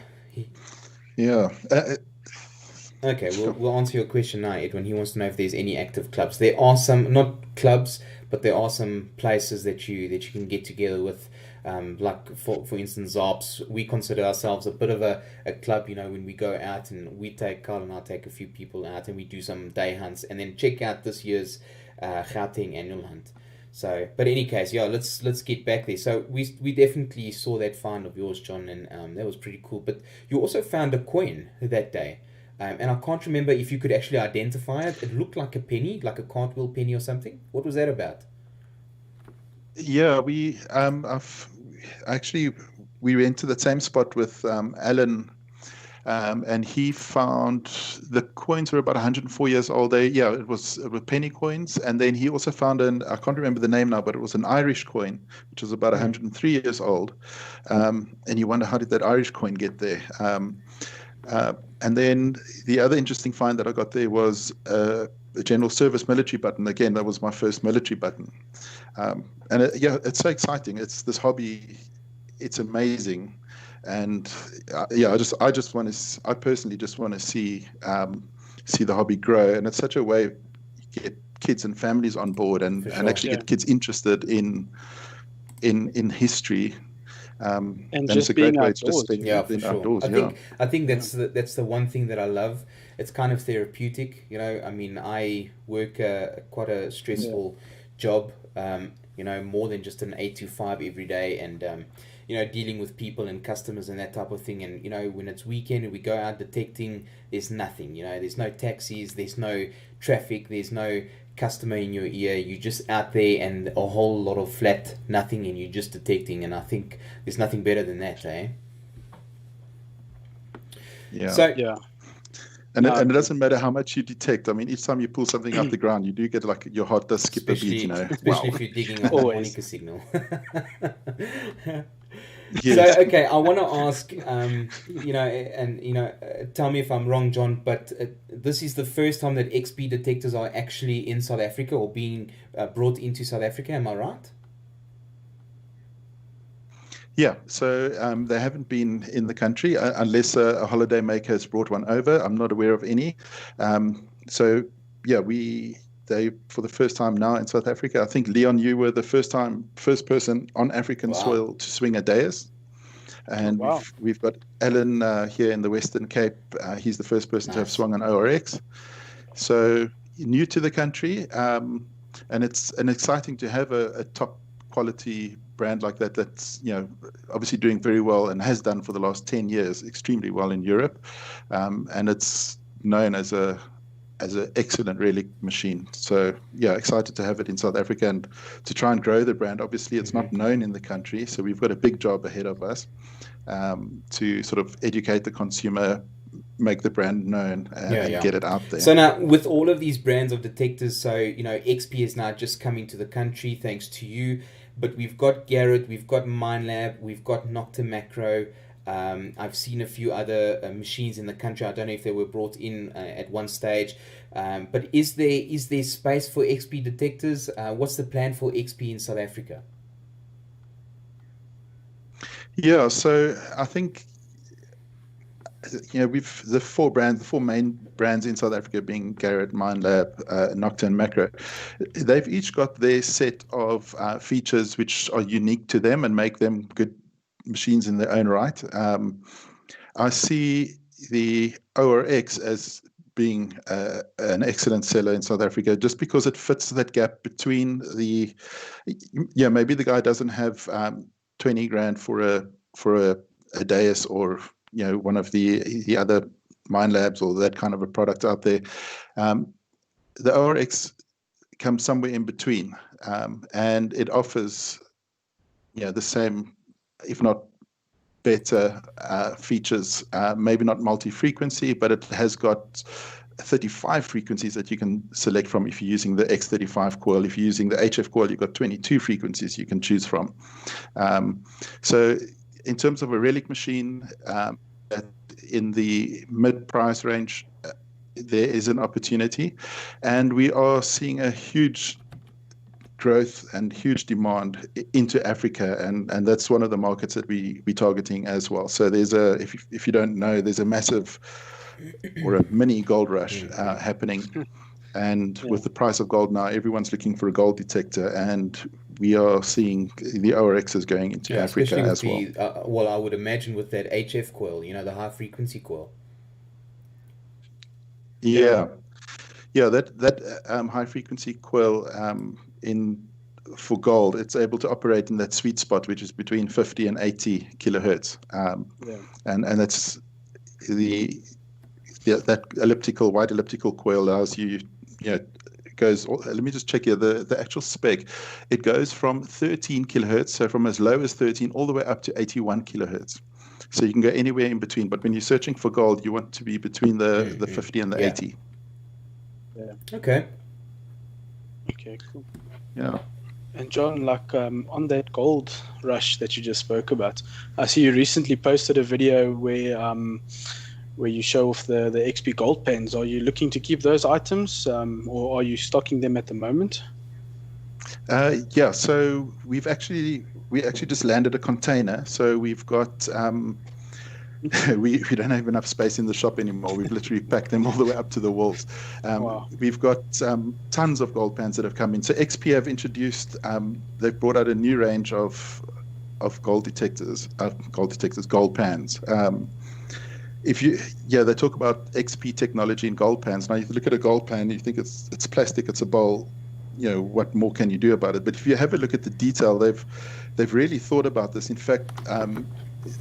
Okay, we'll answer your question now, Edwin. He wants to know if there's any active clubs. There are some, not clubs, but there are some places that you can get together with. Like for instance, ZARRPS, we consider ourselves a bit of a club, when we go out, and Carl and I take a few people out and we do some day hunts and then check out this year's Gauteng annual hunt. So, but in any case, let's get back there. So we definitely saw that find of yours, John, and that was pretty cool. But you also found a coin that day. And I can't remember if you could actually identify it. It looked like a penny, like a cartwheel penny or something. What was that about? Yeah, we we went to the same spot with Alan, and he found the coins were about 104 years old. It was penny coins, and then he also found I can't remember the name now, but it was an Irish coin, which was about 103 years old. And you wonder, how did that Irish coin get there? And then the other interesting find that I got there was a general service military button. Again, that was my first military button. And it's so exciting. It's this hobby. It's amazing. And I personally just want to see the hobby grow. And it's such a way to get kids and families on board and actually get kids interested in history. And it's just a great being way outdoors. to just spend outdoors. I think that's the one thing that I love. It's kind of therapeutic, I mean, I work quite a stressful job, more than just an 8 to 5 every day, and dealing with people and customers and that type of thing. And when it's weekend and we go out detecting, there's nothing. There's no taxis, there's no traffic, there's no customer in your ear. You're just out there and a whole lot of flat nothing, and you're just detecting. And I think there's nothing better than that, eh? Yeah. So and it doesn't matter how much you detect. I mean, each time you pull something out the ground, you do get like your heart does skip a beat. Especially if you're digging a harmonica signal. Yes. So, okay, I want to ask, tell me if I'm wrong, John, but this is the first time that XP detectors are actually in South Africa or being brought into South Africa, am I right? Yeah, so they haven't been in the country unless a holiday maker has brought one over. I'm not aware of any. They for the first time now in South Africa. I think, Leon, you were the first person on African soil to swing a dais. And we've got Alan here in the Western Cape. He's the first person to have swung an ORX. So new to the country, and it's exciting to have a top quality brand like that that's obviously doing very well and has done for the last 10 years extremely well in Europe, and it's known as an excellent relic machine. So excited to have it in South Africa and to try and grow the brand. Obviously it's not known in the country, so we've got a big job ahead of us to sort of educate the consumer, make the brand known, and get it out there. So now, with all of these brands of detectors, so XP is now just coming to the country thanks to you, but we've got Garrett, we've got Minelab, we've got Nocta Macro. I've seen a few other machines in the country. I don't know if they were brought in at one stage, but is there space for XP detectors? What's the plan for XP in South Africa? Yeah, so I think we've the four main brands in South Africa being Garrett, Minelab, Nocta, and Macro. They've each got their set of features which are unique to them and make them good machines in their own right. I see the ORX as being an excellent seller in South Africa just because it fits that gap between maybe the guy doesn't have 20 grand for a dais or one of the other Minelabs or that kind of a product out there. The ORX comes somewhere in between, and it offers the same, if not better, features. Maybe not multi-frequency, but it has got 35 frequencies that you can select from if you're using the X35 coil. If you're using the HF coil, you've got 22 frequencies you can choose from. So in terms of a relic machine, in the mid-price range, there is an opportunity, and we are seeing a huge growth and huge demand into Africa, and that's one of the markets that we're targeting as well. So there's if you don't know, there's a massive or a mini gold rush happening, and with the price of gold now, everyone's looking for a gold detector, and we are seeing the ORXs going into Africa as well. Well, I would imagine with that HF coil, the high frequency coil. That high frequency coil for gold, it's able to operate in that sweet spot, which is between 50 and 80 kilohertz, and that's that white elliptical coil allows you, goes. Let me just check here the actual spec. It goes from 13 kilohertz, so from as low as 13 all the way up to 81 kilohertz. So you can go anywhere in between. But when you're searching for gold, you want to be between the 50 and the 80. Yeah. Okay, cool. Yeah. And John, on that gold rush that you just spoke about, I see you recently posted a video where where you show off the XP gold pens. Are you looking to keep those items, or are you stocking them at the moment? Yeah, so we actually just landed a container. So we've got we don't have enough space in the shop anymore. We've literally packed them all the way up to the walls. Wow. We've got tons of gold pans that have come in. So XP have introduced, they've brought out a new range of gold detectors, gold pans. They talk about XP technology in gold pans. Now, if you look at a gold pan, you think it's plastic, it's a bowl. What more can you do about it? But if you have a look at the detail, they've really thought about this. In fact,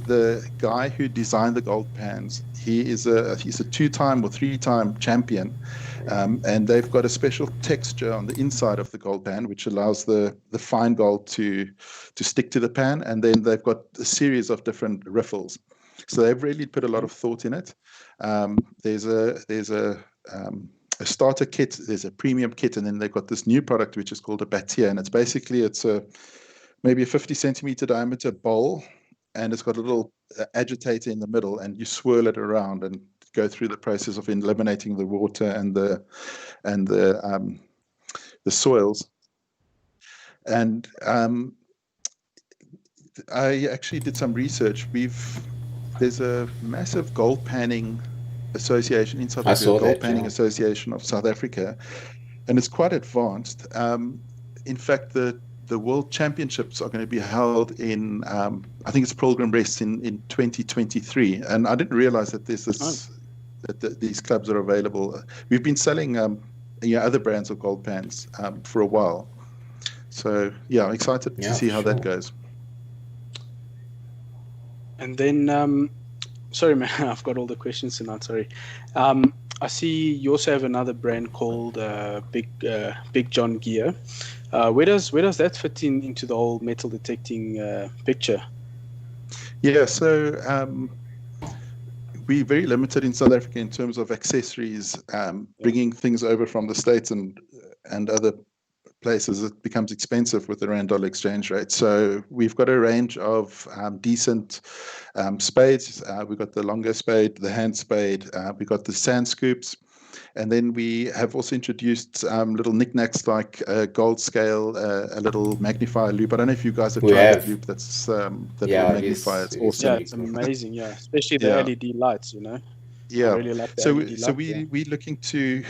the guy who designed the gold pans, he's a 2-time or 3-time champion, and they've got a special texture on the inside of the gold pan which allows the fine gold to stick to the pan, and then they've got a series of different riffles. So they've really put a lot of thought in it. There's a starter kit, there's a premium kit, and then they've got this new product which is called a batia, and it's maybe a 50 centimeter diameter bowl, and it's got a little agitator in the middle, and you swirl it around and go through the process of eliminating the water and the soils. And I actually did some research. There's a massive gold panning association in South Africa, Gold Panning Association of South Africa, and it's quite advanced. In fact, the World Championships are going to be held in, I think it's Pilgrim Rest in 2023, and I didn't realize that these clubs are available. We've been selling other brands of gold pans for a while, so excited to see how that goes. And then, sorry, man, I've got all the questions tonight. Sorry. I see you also have another brand called Big John Gear. Where does that fit into the whole metal detecting picture? Yeah, so we're very limited in South Africa in terms of accessories. Bringing things over from the States and other places, it becomes expensive with the rand-dollar exchange rate. So we've got a range of decent spades. We've got the longer spade, the hand spade. We've got the sand scoops. And then we have also introduced little knickknacks like a gold scale, a little magnifier loop. I don't know if you guys have tried that loop. That's that little magnifier. It's awesome. Yeah, it's amazing. Yeah, especially the LED lights. Yeah. I really like the LED lights, we're looking to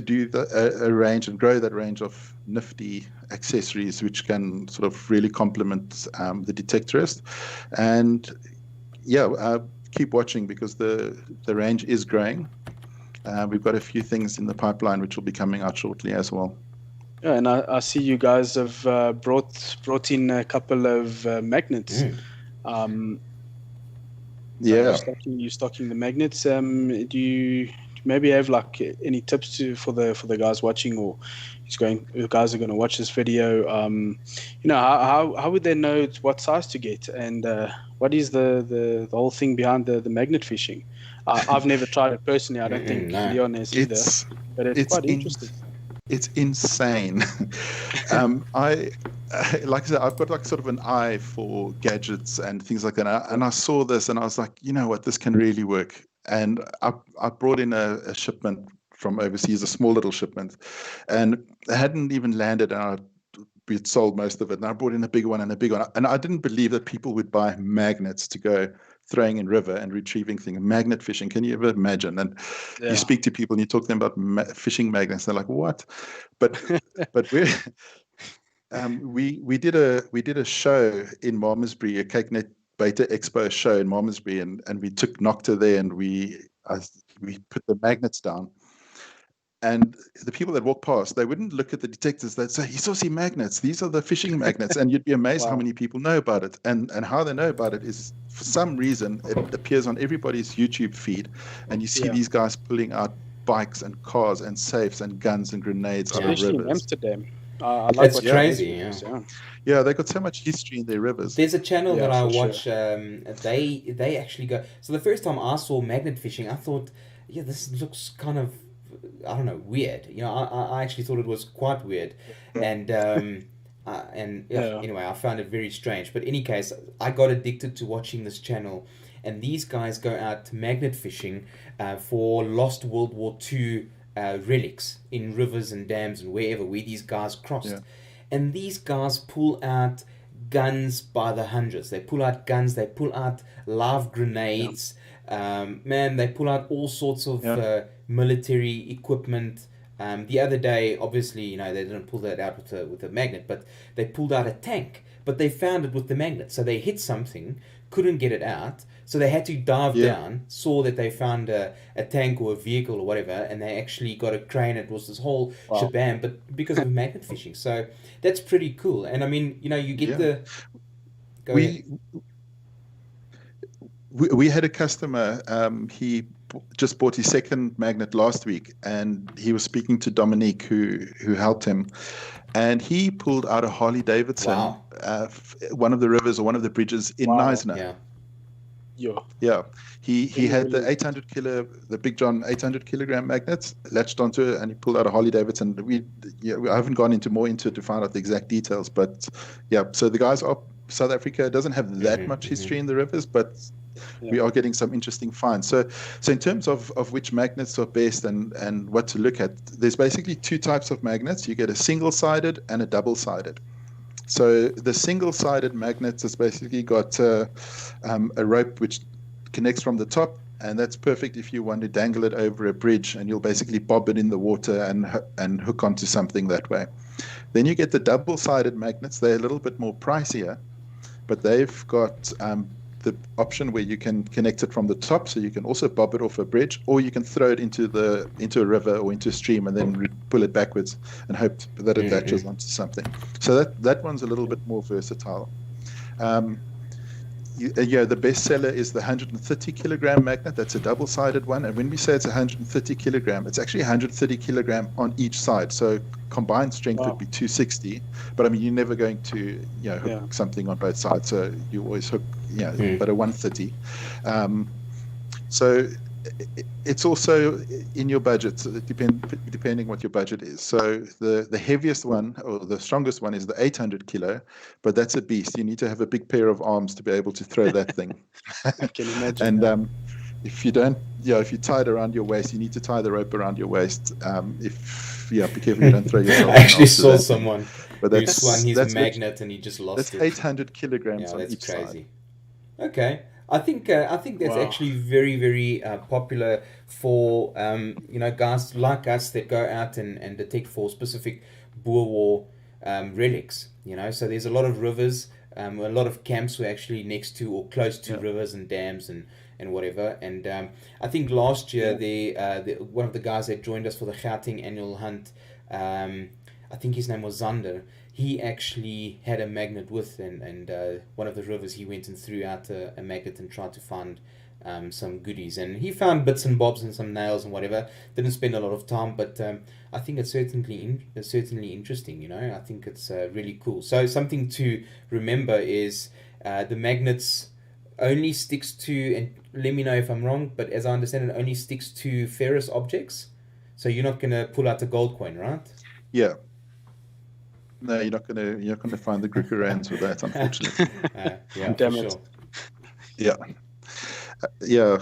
do a range and grow that range of nifty accessories which can sort of really complement the detectorist. And keep watching because the range is growing. We've got a few things in the pipeline which will be coming out shortly as well. Yeah, and I see you guys have brought in a couple of magnets. You're stocking the magnets. Do you maybe have like any tips for the guys watching, or the guys are going to watch this video? How would they know what size to get, and what is the whole thing behind the magnet fishing? I've never tried it personally. I don't think Leon has either, but it's quite interesting. It's insane. Like I said, I've got like sort of an eye for gadgets and things like that. And I saw this and I was like, you know what, this can really work. And I brought in a shipment from overseas, a small little shipment, and it hadn't even landed, and we had sold most of it. And I brought in a big one and a big one. And I didn't believe that people would buy magnets to go throwing in river and retrieving things. Magnet fishing, can you ever imagine? And you speak to people and you talk to them about fishing magnets. They're like, what? But we did a show in Malmesbury, a CakeNet Beta Expo show in Malmesbury, and we took Nocta there, and we put the magnets down. And the people that walk past, they wouldn't look at the detectors. They'd say, "You saw see magnets. These are the fishing magnets." And you'd be amazed how many people know about it. And how they know about it is, for some reason, it appears on everybody's YouTube feed. And you see these guys pulling out bikes and cars and safes and guns and grenades out of rivers. Especially in Amsterdam. That's crazy. Yeah, they got so much history in their rivers. There's a channel that I watch. They actually go. So the first time I saw magnet fishing, I thought, this looks kind of, I don't know, weird. I actually thought it was quite weird, and anyway, I found it very strange. But in any case, I got addicted to watching this channel, and these guys go out magnet fishing for lost World War II relics in rivers and dams and where these guys crossed. Yeah. And these guys pull out guns by the hundreds. They pull out guns, they pull out live grenades. Man, they pull out all sorts of military equipment. The other day, obviously, they didn't pull that out with a magnet, but they pulled out a tank. But they found it with the magnet. So they hit something, couldn't get it out, so they had to dive down, saw that they found a tank or a vehicle or whatever, and they actually got a crane. It was this whole shebang, but because of magnet fishing. So that's pretty cool. And I mean, you get the... Go ahead. We had a customer, he just bought his second magnet last week, and he was speaking to Dominique, who helped him, and he pulled out a Harley Davidson, one of the rivers or one of the bridges in Knysna. Yeah. He had the 800 kilo, the Big John 800 kilogram magnets latched onto it, and he pulled out a Harley Davidson. I haven't gone more into it to find out the exact details, but so the guys are... South Africa doesn't have that much history in the rivers, but we are getting some interesting finds. So in terms of which magnets are best and what to look at, there's basically two types of magnets. You get a single-sided and a double-sided. So the single-sided magnets has basically got a rope which connects from the top, and that's perfect if you want to dangle it over a bridge, and you'll basically bob it in the water and hook onto something that way. Then you get the double-sided magnets. They're a little bit more pricier, but they've got the option where you can connect it from the top, so you can also bob it off a bridge, or you can throw it into a river or into a stream and then pull it backwards and hope that it latches onto something. So that one's a little bit more versatile. The best seller is the 130 kilogram magnet. That's a double-sided one, and when we say it's 130 kilogram, it's actually 130 kilogram on each side. So combined strength would be 260, but I mean, you're never going to hook something on both sides, so you always hook but a 130. So it's also in your budget, depending what your budget is. So the heaviest one or the strongest one is the 800 kilo, but that's a beast. You need to have a big pair of arms to be able to throw that thing. I can imagine. And if you don't, if you tie it around your waist, you need to tie the rope around your waist. Be careful you don't throw yourself. I actually saw someone who swung his magnet and he just lost it. That's 800 kilograms on each crazy. side. Okay. I think that's actually very, very popular for guys like us that go out and detect for specific Boer War relics. So there's a lot of rivers, a lot of camps were actually next to or close to rivers and dams and whatever. And I think last year one of the guys that joined us for the Gauteng annual hunt, I think his name was Zander. He actually had a magnet with, and one of the rivers he went and threw out a magnet and tried to find some goodies. And he found bits and bobs and some nails and whatever. Didn't spend a lot of time, but I think it's certainly interesting, I think it's really cool. So something to remember is the magnets only sticks to, and let me know if I'm wrong, but as I understand it, only sticks to ferrous objects. So you're not going to pull out a gold coin, right? Yeah. No, you're not gonna find the Griquarans with that, unfortunately. Damn it. Sure.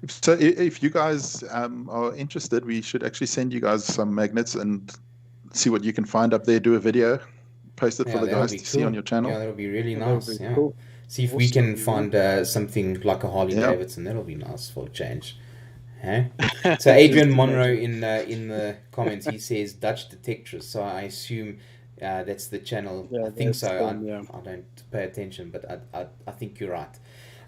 So if you guys are interested, we should actually send you guys some magnets and see what you can find up there. Do a video, post it for the guys to see on your channel. Yeah, that'll be really nice. Yeah. Cool. See if we can find something like a Harley Davidson. That'll be nice for a change. Huh? So Adrian Monroe in the comments, he says Dutch Detectors. So I assume that's the channel. I think so. I don't pay attention, but I think you're right.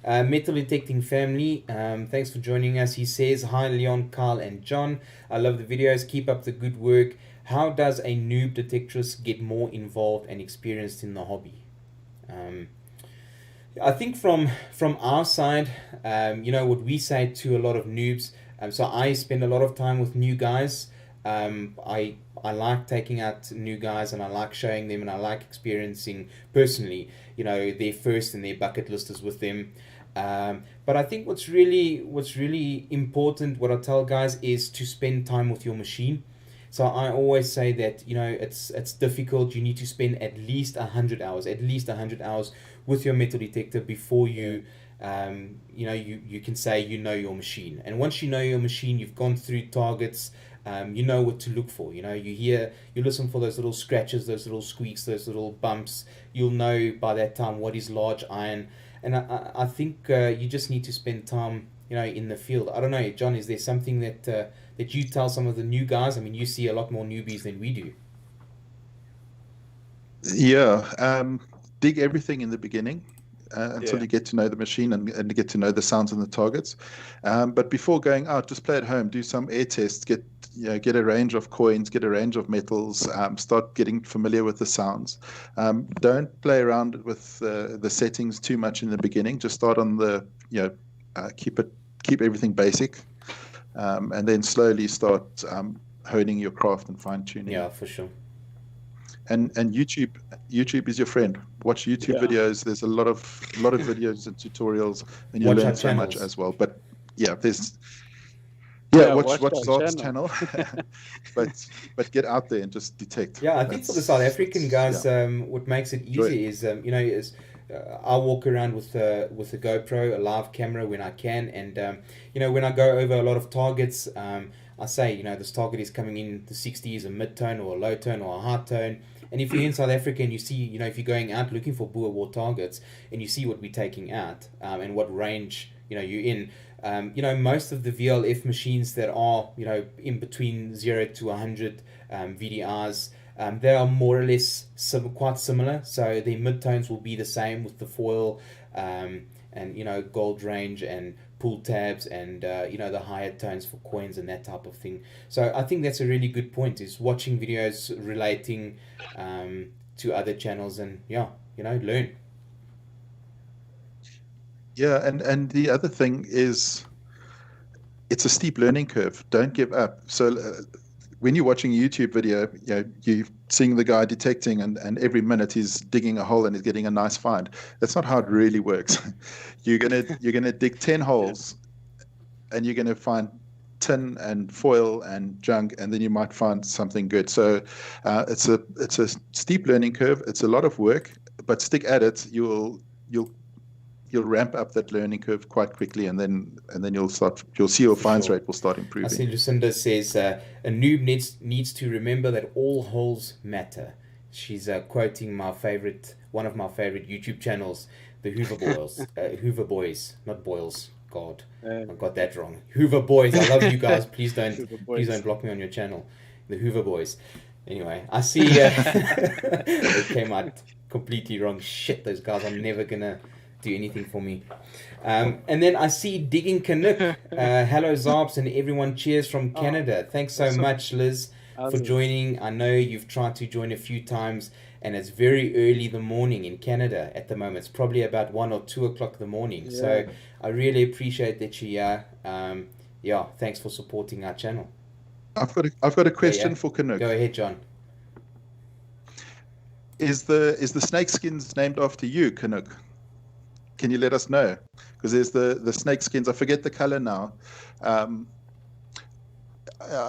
Metal Detecting family, thanks for joining us. He says, hi Leon, Carl and John. I love the videos. Keep up the good work. How does a noob detectorist get more involved and experienced in the hobby? I think from our side, what we say to a lot of noobs. So I spend a lot of time with new guys. I like taking out new guys, and I like showing them, and I like experiencing personally, their first and their bucket listers with them. But I think what's really important, what I tell guys, is to spend time with your machine. So I always say that it's difficult. You need to spend at least 100 hours with your metal detector before you you can say you know your machine. And once you know your machine, you've gone through targets. You know what to look for. You listen for those little scratches, those little squeaks, those little bumps. You'll know by that time what is large iron. And I think you just need to spend time, in the field. I don't know, John, is there something that you tell some of the new guys? I mean, you see a lot more newbies than we do. Yeah, dig everything in the beginning until you get to know the machine and get to know the sounds and the targets. But before going out, just play at home, do some air tests, get a range of coins, get a range of metals, start getting familiar with the sounds. Don't play around with the settings too much in the beginning. Just start on the, keep everything basic, and then slowly start honing your craft and fine tuning. Yeah, for sure. And YouTube is your friend. Watch YouTube videos. There's a lot of videos and tutorials, and you learn so much as well. But watch ZARRPS channel, but get out there and just detect. Yeah, I think for the South African guys, what makes it easy is I walk around with a GoPro, a live camera when I can, and when I go over a lot of targets, I say this target is coming in the 60s, a mid-tone or a low tone or a high tone. And if you're in South Africa and you see, if you're going out looking for Boer War targets and you see what we're taking out and what range, you're in, most of the VLF machines that are, in between 0 to 100 VDRs, they are more or less quite similar. So the mid-tones will be the same with the foil and, gold range and pull tabs and the higher tones for coins and that type of thing. So I think that's a really good point, is watching videos relating to other channels and learn. Yeah, and the other thing is, it's a steep learning curve. Don't give up. So when you're watching a YouTube video, you're seeing the guy detecting, and every minute he's digging a hole and he's getting a nice find. That's not how it really works. You're gonna dig 10 holes, and you're gonna find tin and foil and junk, and then you might find something good. So it's a steep learning curve. It's a lot of work, but stick at it. You'll ramp up that learning curve quite quickly, and then you'll see your finds rate will start improving. I see Lucinda says a noob needs to remember that all holes matter. She's quoting one of my favorite YouTube channels, the Hoover Boys, Hoover Boys, not Boils. God, I got that wrong. Hoover Boys. I love you guys. Please don't block me on your channel. The Hoover Boys. Anyway, I see it came out completely wrong. Shit, those guys are never gonna do anything for me. And then I see Digging Canuck. Hello ZARRPS and everyone, cheers from Canada. Thanks so much, Liz, for joining. I know you've tried to join a few times, and it's very early the morning in Canada at the moment. It's probably about 1 or 2 o'clock in the morning. Yeah. So I really appreciate that you're here. Thanks for supporting our channel. I've got a question for Canuck. Go ahead, John. Is the snake skins named after you, Canuck? Can you let us know? Because there's the snake skins. I forget the color now. I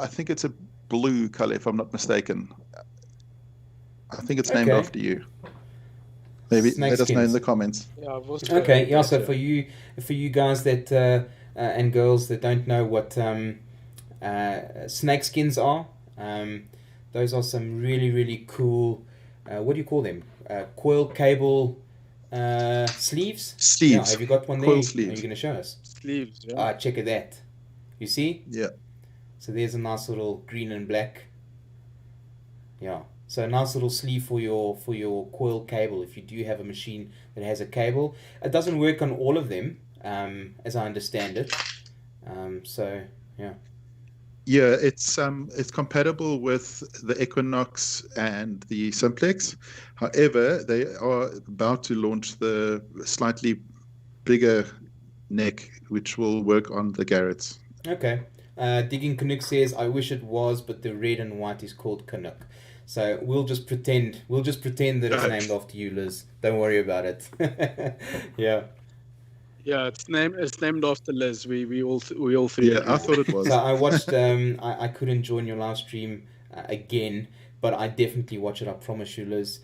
think it's a blue color, if I'm not mistaken. I think it's named after you. Maybe let us know in the comments. Yeah, So for you guys that and girls that don't know what snake skins are, those are some really, really cool. What do you call them? Coil cable. Sleeves. Yeah, have you got one there? Sleeves. Are you going to show us? Sleeves, yeah. Check that. You see? Yeah. So there's a nice little green and black. Yeah. So a nice little sleeve for your coil cable if you do have a machine that has a cable. It doesn't work on all of them, as I understand it. So yeah. Yeah, it's compatible with the Equinox and the Simplex. However, they are about to launch the slightly bigger neck, which will work on the Garretts. Okay. Digging Canuck says, I wish it was, but the red and white is called Canuck. So we'll just pretend that it's named after you, Liz. Don't worry about it. Yeah. Yeah, it's named after Liz. We all three. Yeah, I thought it was. So I watched. I couldn't join your live stream again, but I definitely watch it. I promise you, Liz.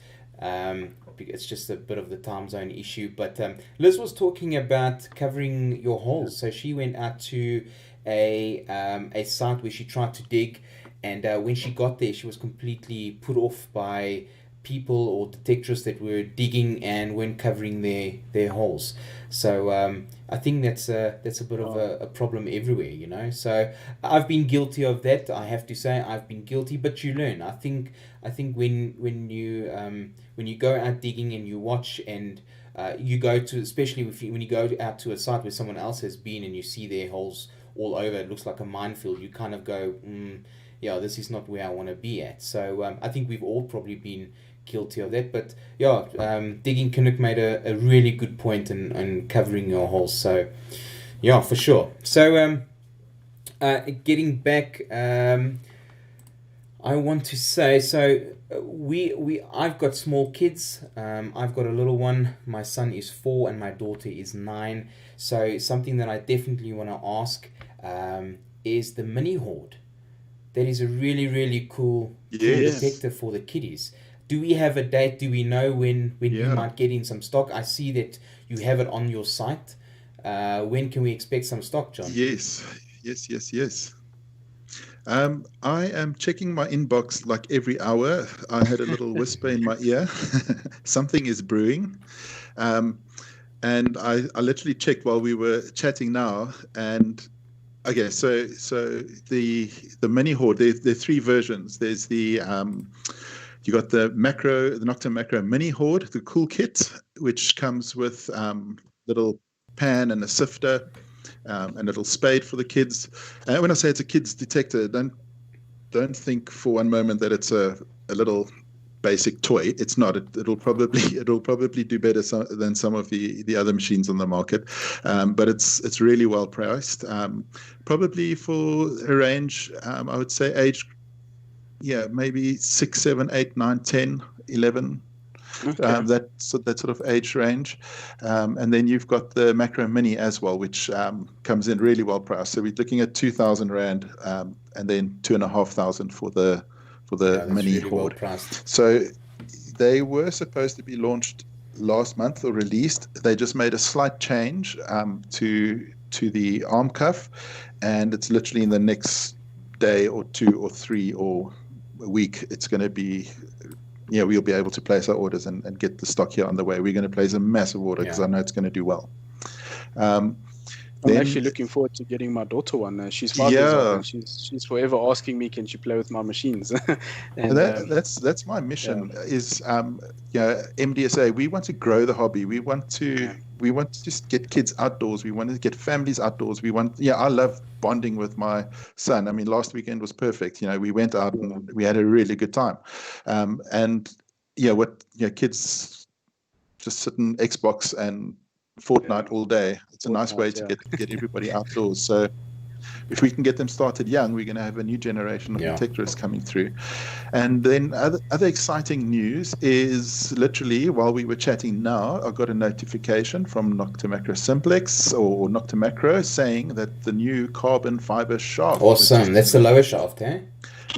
It's just a bit of the time zone issue. But Liz was talking about covering your holes. So she went out to a site where she tried to dig, and when she got there, she was completely put off by people or detectorists that were digging and weren't covering their holes. So I think that's a bit of a problem everywhere, you know. So I've been guilty of that. I have to say I've been guilty, but you learn. I think when you go out digging and you watch and you go to, especially when you go out to a site where someone else has been and you see their holes all over, it looks like a minefield. You kind of go, yeah, this is not where I want to be at. So I think we've all probably been guilty of that. But yeah, Digging Canuck made a really good point in covering your holes. So yeah, for sure. So getting back, I want to say, so I've got small kids. I've got a little one. My son is 4 and my daughter is 9. So something that I definitely want to ask is the mini horde. That is a really, really cool detector for the kiddies. Do we have a date? Do we know when we might get in some stock? I see that you have it on your site. When can we expect some stock, John? Yes. I am checking my inbox like every hour. I had a little whisper in my ear. Something is brewing. And I literally checked while we were chatting now. And okay, so the mini horde, there are 3 versions. There's the you got the Nocta Macro mini horde, the cool kit, which comes with little pan and a sifter, and a little spade for the kids. And when I say it's a kids detector, don't think for one moment that it's a little basic toy. It's not. It'll probably do better than some of the other machines on the market, but it's really well priced. Probably for a range, I would say age, maybe 6, 7, 8, 9, 10, 11. Okay. That sort of age range, and then you've got the Macro Mini as well, which comes in really well priced. So we're looking at 2,000 rand, and then 2,500 for the mini really horde. Well, so they were supposed to be launched last month or released. They just made a slight change to the arm cuff, and it's literally in the next day or 2 or 3 or a week. It's going to be. We'll be able to place our orders and get the stock here on the way. We're going to place a massive order because I know it's going to do well. I'm actually looking forward to getting my daughter one. She's 5 years old, and she's forever asking me, "Can she play with my machines?" and that's my mission. Is MDSA. We want to grow the hobby. We want to just get kids outdoors. We want to get families outdoors. I love bonding with my son. I mean, last weekend was perfect. We went out and we had a really good time. Kids just sit in Xbox and Fortnite all day. It's a nice way to get everybody outdoors. So if we can get them started young, we're going to have a new generation of detectorists coming through. And then other exciting news is literally while we were chatting now, I got a notification from Nocta Macro Simplex or Nocta Macro saying that the new carbon fiber shaft. Awesome. That's the lower shaft, eh?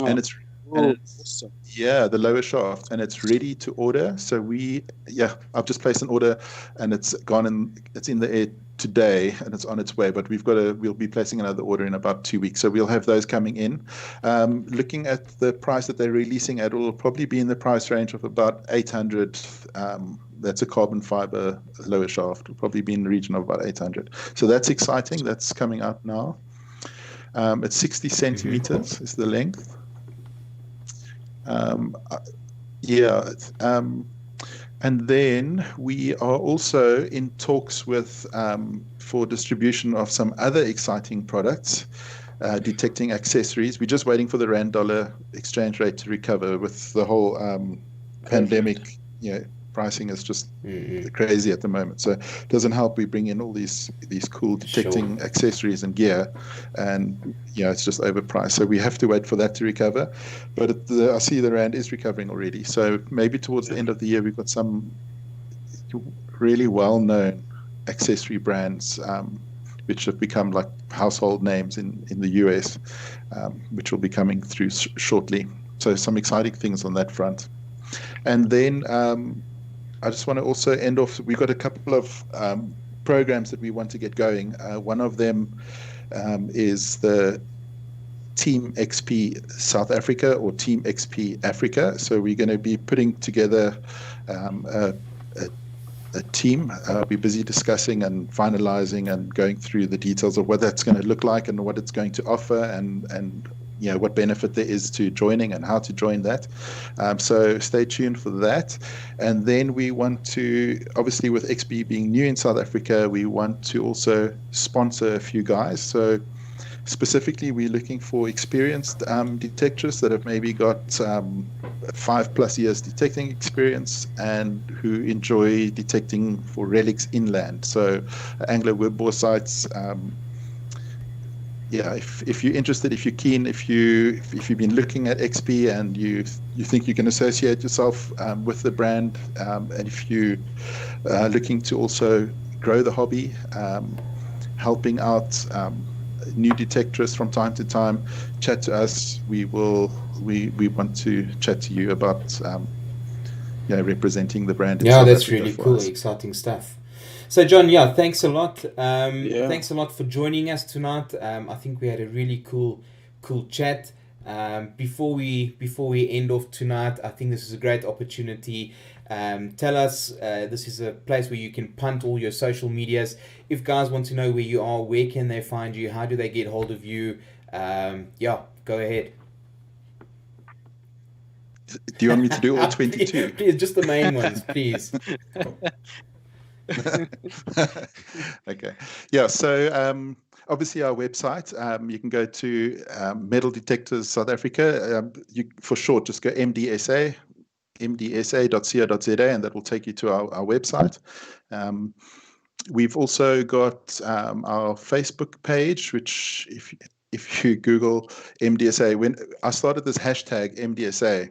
And it's awesome. Yeah, the lower shaft, and it's ready to order. So I've just placed an order, and it's gone and it's in the air today, and it's on its way. But we'll be placing another order in about 2 weeks, so we'll have those coming in. Looking at the price that they're releasing at, will probably be in the price range of about 800. That's a carbon fiber lower shaft. Will probably be in the region of about 800. So that's exciting. That's coming out now. It's 60 centimeters is the length. And then we are also in talks with for distribution of some other exciting products, detecting accessories. We're just waiting for the rand-dollar exchange rate to recover with the whole pandemic. Pricing is just crazy at the moment, so it doesn't help. We bring in all these cool detecting accessories and gear, and it's just overpriced. So we have to wait for that to recover. But I see the rand is recovering already. So maybe towards the end of the year, we've got some really well-known accessory brands, which have become like household names in the US, which will be coming through shortly. So some exciting things on that front. And then I just want to also end off. We've got a couple of programs that we want to get going. One of them is the Team XP South Africa or Team XP Africa. So we're going to be putting together a team. We're busy discussing and finalizing and going through the details of what that's going to look like and what it's going to offer, and what benefit there is to joining and how to join that. So stay tuned for that. And then we want to, obviously with XP being new in South Africa, we want to also sponsor a few guys. So specifically, we're looking for experienced detectors that have maybe got 5+ years detecting experience and who enjoy detecting for relics inland. So angler web bore sites. If you're interested, if you're keen, if you've been looking at XP and you think you can associate yourself with the brand, and if you are looking to also grow the hobby, helping out new detectorists from time to time, chat to us. We want to chat to you about representing the brand in South that's Africa really for cool, us. exciting stuff. So John, thanks a lot. Thanks a lot for joining us tonight. I think we had a really cool chat. Before we end off tonight, I think this is a great opportunity. Tell us, this is a place where you can punt all your social medias. If guys want to know where you are, where can they find you? How do they get hold of you? Go ahead. Do you want me to do all 22? Please, just the main ones, please. Okay. So obviously our website, you can go to Metal Detectors South Africa. For short, just go MDSA, mdsa.co.za, and that will take you to our website. We've also got our Facebook page, which if you Google MDSA, when I started this hashtag MDSA,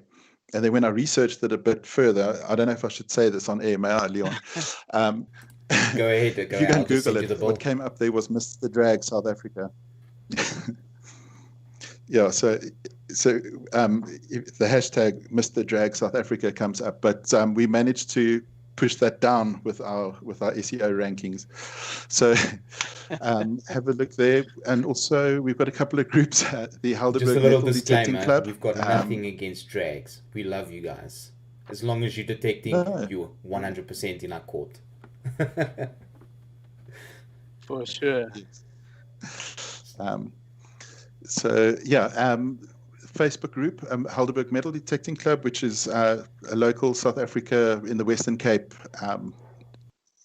and then when I researched it a bit further, I don't know if I should say this on air, may I, Leon? Go ahead. If you go and Google it, what came up there was Mr. Drag South Africa. So if the hashtag Mr. Drag South Africa comes up, but we managed to push that down with our SEO rankings. So have a look there. And also we've got a couple of groups at the Helderberg Metal Detecting Club. We've got nothing against drags. We love you guys. As long as you're detecting, you're 100% in our court. For sure. Facebook group, Helderberg Metal Detecting Club, which is a local South Africa in the Western Cape.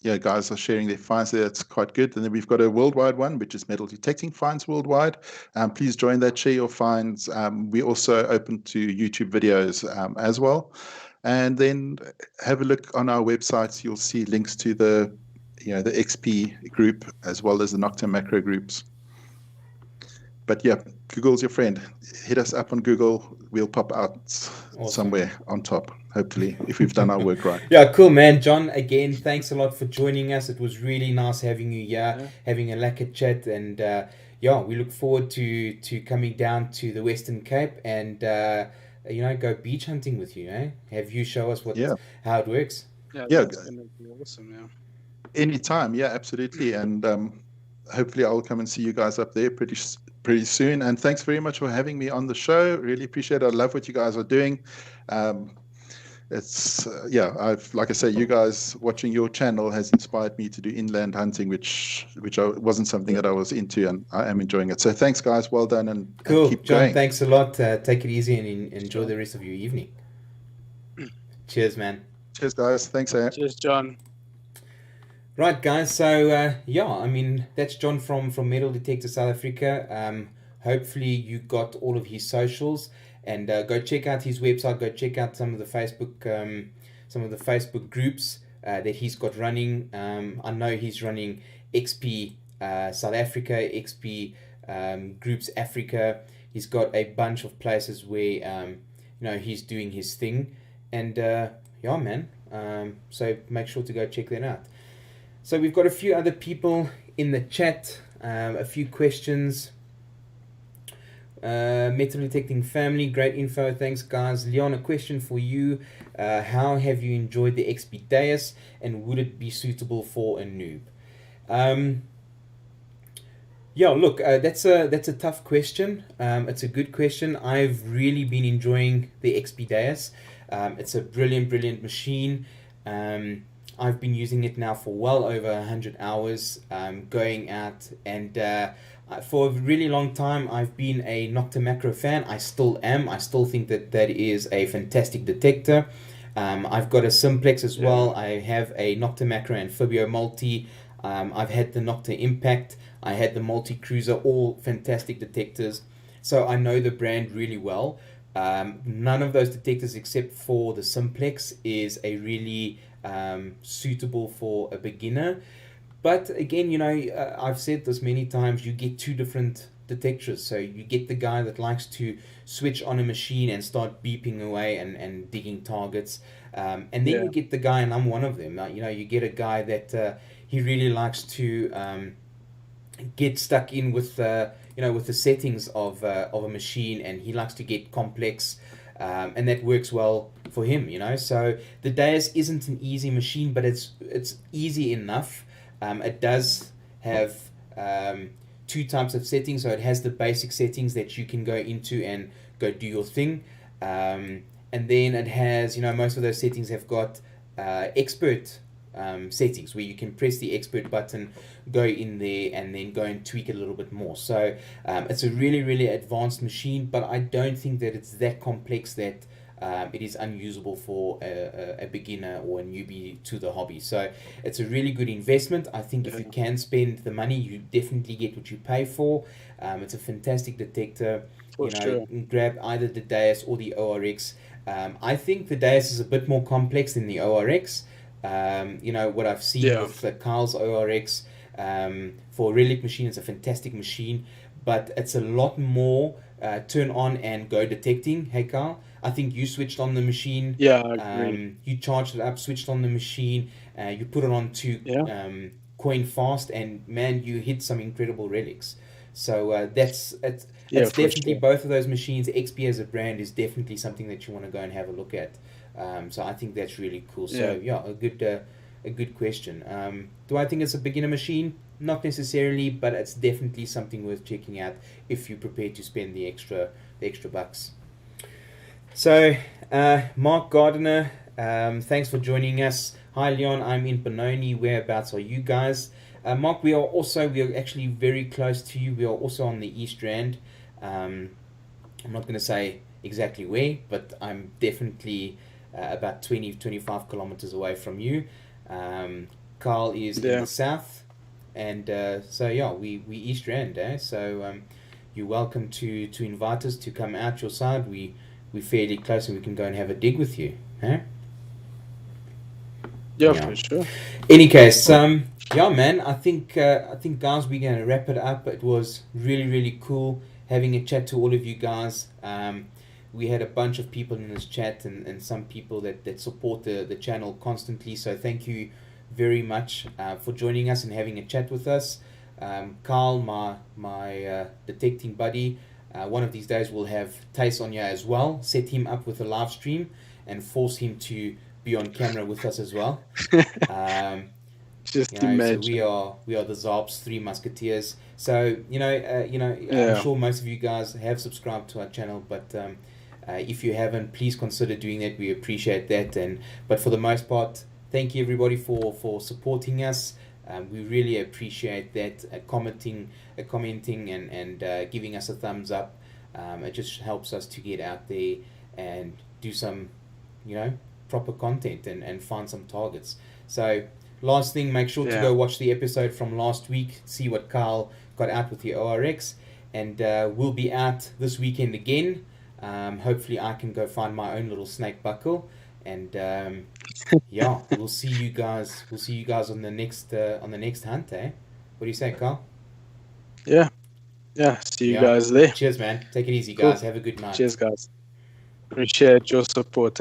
Guys are sharing their finds there. That's quite good. And then we've got a worldwide one, which is Metal Detecting Finds Worldwide. Please join that, share your finds. We're also open to YouTube videos as well. And then have a look on our websites. You'll see links to the XP group as well as the Noctem macro groups. But Google's your friend. Hit us up on Google. We'll pop out somewhere on top, hopefully, if we've done our work right. Cool, man. John, again, thanks a lot for joining us. It was really nice having you here, having a lekker chat. And we look forward to coming down to the Western Cape and, go beach hunting with you, eh? Have you show us how it works? That's going to be awesome, Anytime, absolutely. And hopefully I'll come and see you guys up there pretty soon. And thanks very much for having me on the show. Really appreciate it. I love what you guys are doing. It's like I say, you guys watching your channel has inspired me to do inland hunting, which wasn't something that I was into, and I am enjoying it. So thanks, guys. Well done, and keep John, going. Thanks a lot. Take it easy and enjoy the rest of your evening. Cheers, man. Cheers, guys. Thanks, Cheers, John. Right, guys. So that's John from Metal Detectors South Africa. Hopefully you got all of his socials, and go check out his website. Go check out some of the Facebook groups that he's got running. I know he's running XP South Africa, XP Groups Africa. He's got a bunch of places where he's doing his thing, and so make sure to go check that out. So we've got a few other people in the chat, a few questions. Metal Detecting family, great info. Thanks, guys. Leon, a question for you. How have you enjoyed the XP Deus, and would it be suitable for a noob? Yeah, look, that's a tough question. It's a good question. I've really been enjoying the XP Deus. It's a brilliant machine. I've been using it now for well over 100 hours, going out, and for a really long time I've been a Nocta Macro fan. I still am. I still think that that is a fantastic detector. I've got a Simplex as well. I have a Nocta Macro and Fibio Multi. I've had the Nocta Impact. I had the Multi Cruiser, all fantastic detectors. So I know the brand really well. None of those detectors except for the Simplex is a really suitable for a beginner. But again, I've said this many times, you get two different detectors. So you get the guy that likes to switch on a machine and start beeping away and digging targets. And then you get the guy, and I'm one of them. You get a guy that he really likes to get stuck in with with the settings of a machine, and he likes to get complex, and that works well for him. So the Deus isn't an easy machine, but it's easy enough. It does have two types of settings. So it has the basic settings that you can go into and go do your thing, and then it has most of those settings have got expert settings where you can press the expert button, go in there, and then go and tweak it a little bit more. So it's a really advanced machine, but I don't think that it's that complex that it is unusable for a beginner or a newbie to the hobby. So it's a really good investment. I think if you can spend the money, you definitely get what you pay for. It's a fantastic detector. Sure. Grab either the Deus or the ORX. I think the Deus is a bit more complex than the ORX. What I've seen with Carl's ORX, for a relic machine, it's a fantastic machine, but it's a lot more turn on and go detecting. Hey Carl, I think you switched on the machine. Yeah, I agree. You charged it up, switched on the machine, you put it on to coin fast, and man, you hit some incredible relics. So it's definitely sure. both of those machines. XP as a brand is definitely something that you want to go and have a look at. So I think that's really cool. So a good question. Do I think it's a beginner machine? Not necessarily, but it's definitely something worth checking out if you're prepared to spend the extra bucks. So Mark Gardner, thanks for joining us. Hi Leon, I'm in Benoni. Whereabouts are you guys? Mark, we are actually very close to you. We are also on the East Rand. I'm not going to say exactly where, but I'm definitely about 20-25 kilometers away from you. Carl is in the south, and we East Rand, so you're welcome to invite us to come out your side. We're fairly close, and we can go and have a dig with you, for sure. Any case, man, I think guys, we're gonna wrap it up. It was really cool having a chat to all of you guys. We had a bunch of people in this chat, and some people that support the channel constantly. So thank you very much for joining us and having a chat with us. Carl, my detecting buddy, one of these days we'll have Tace on here as well. Set him up with a live stream and force him to be on camera with us as well. Just imagine. So we are the ZARRPS 3 Musketeers. So I'm sure most of you guys have subscribed to our channel, but if you haven't, please consider doing that. We appreciate that. But for the most part, thank you everybody for supporting us. We really appreciate that. Commenting and giving us a thumbs up. It just helps us to get out there and do some proper content and find some targets. So last thing, make sure to go watch the episode from last week, see what Carl got out with the ORX, and we'll be out this weekend again. Hopefully I can go find my own little snake buckle, and we'll see you guys on the next hunt. What do you say, Carl? See you guys there. Cheers, man. Take it easy, guys. Have a good night. Cheers, guys. Appreciate your support.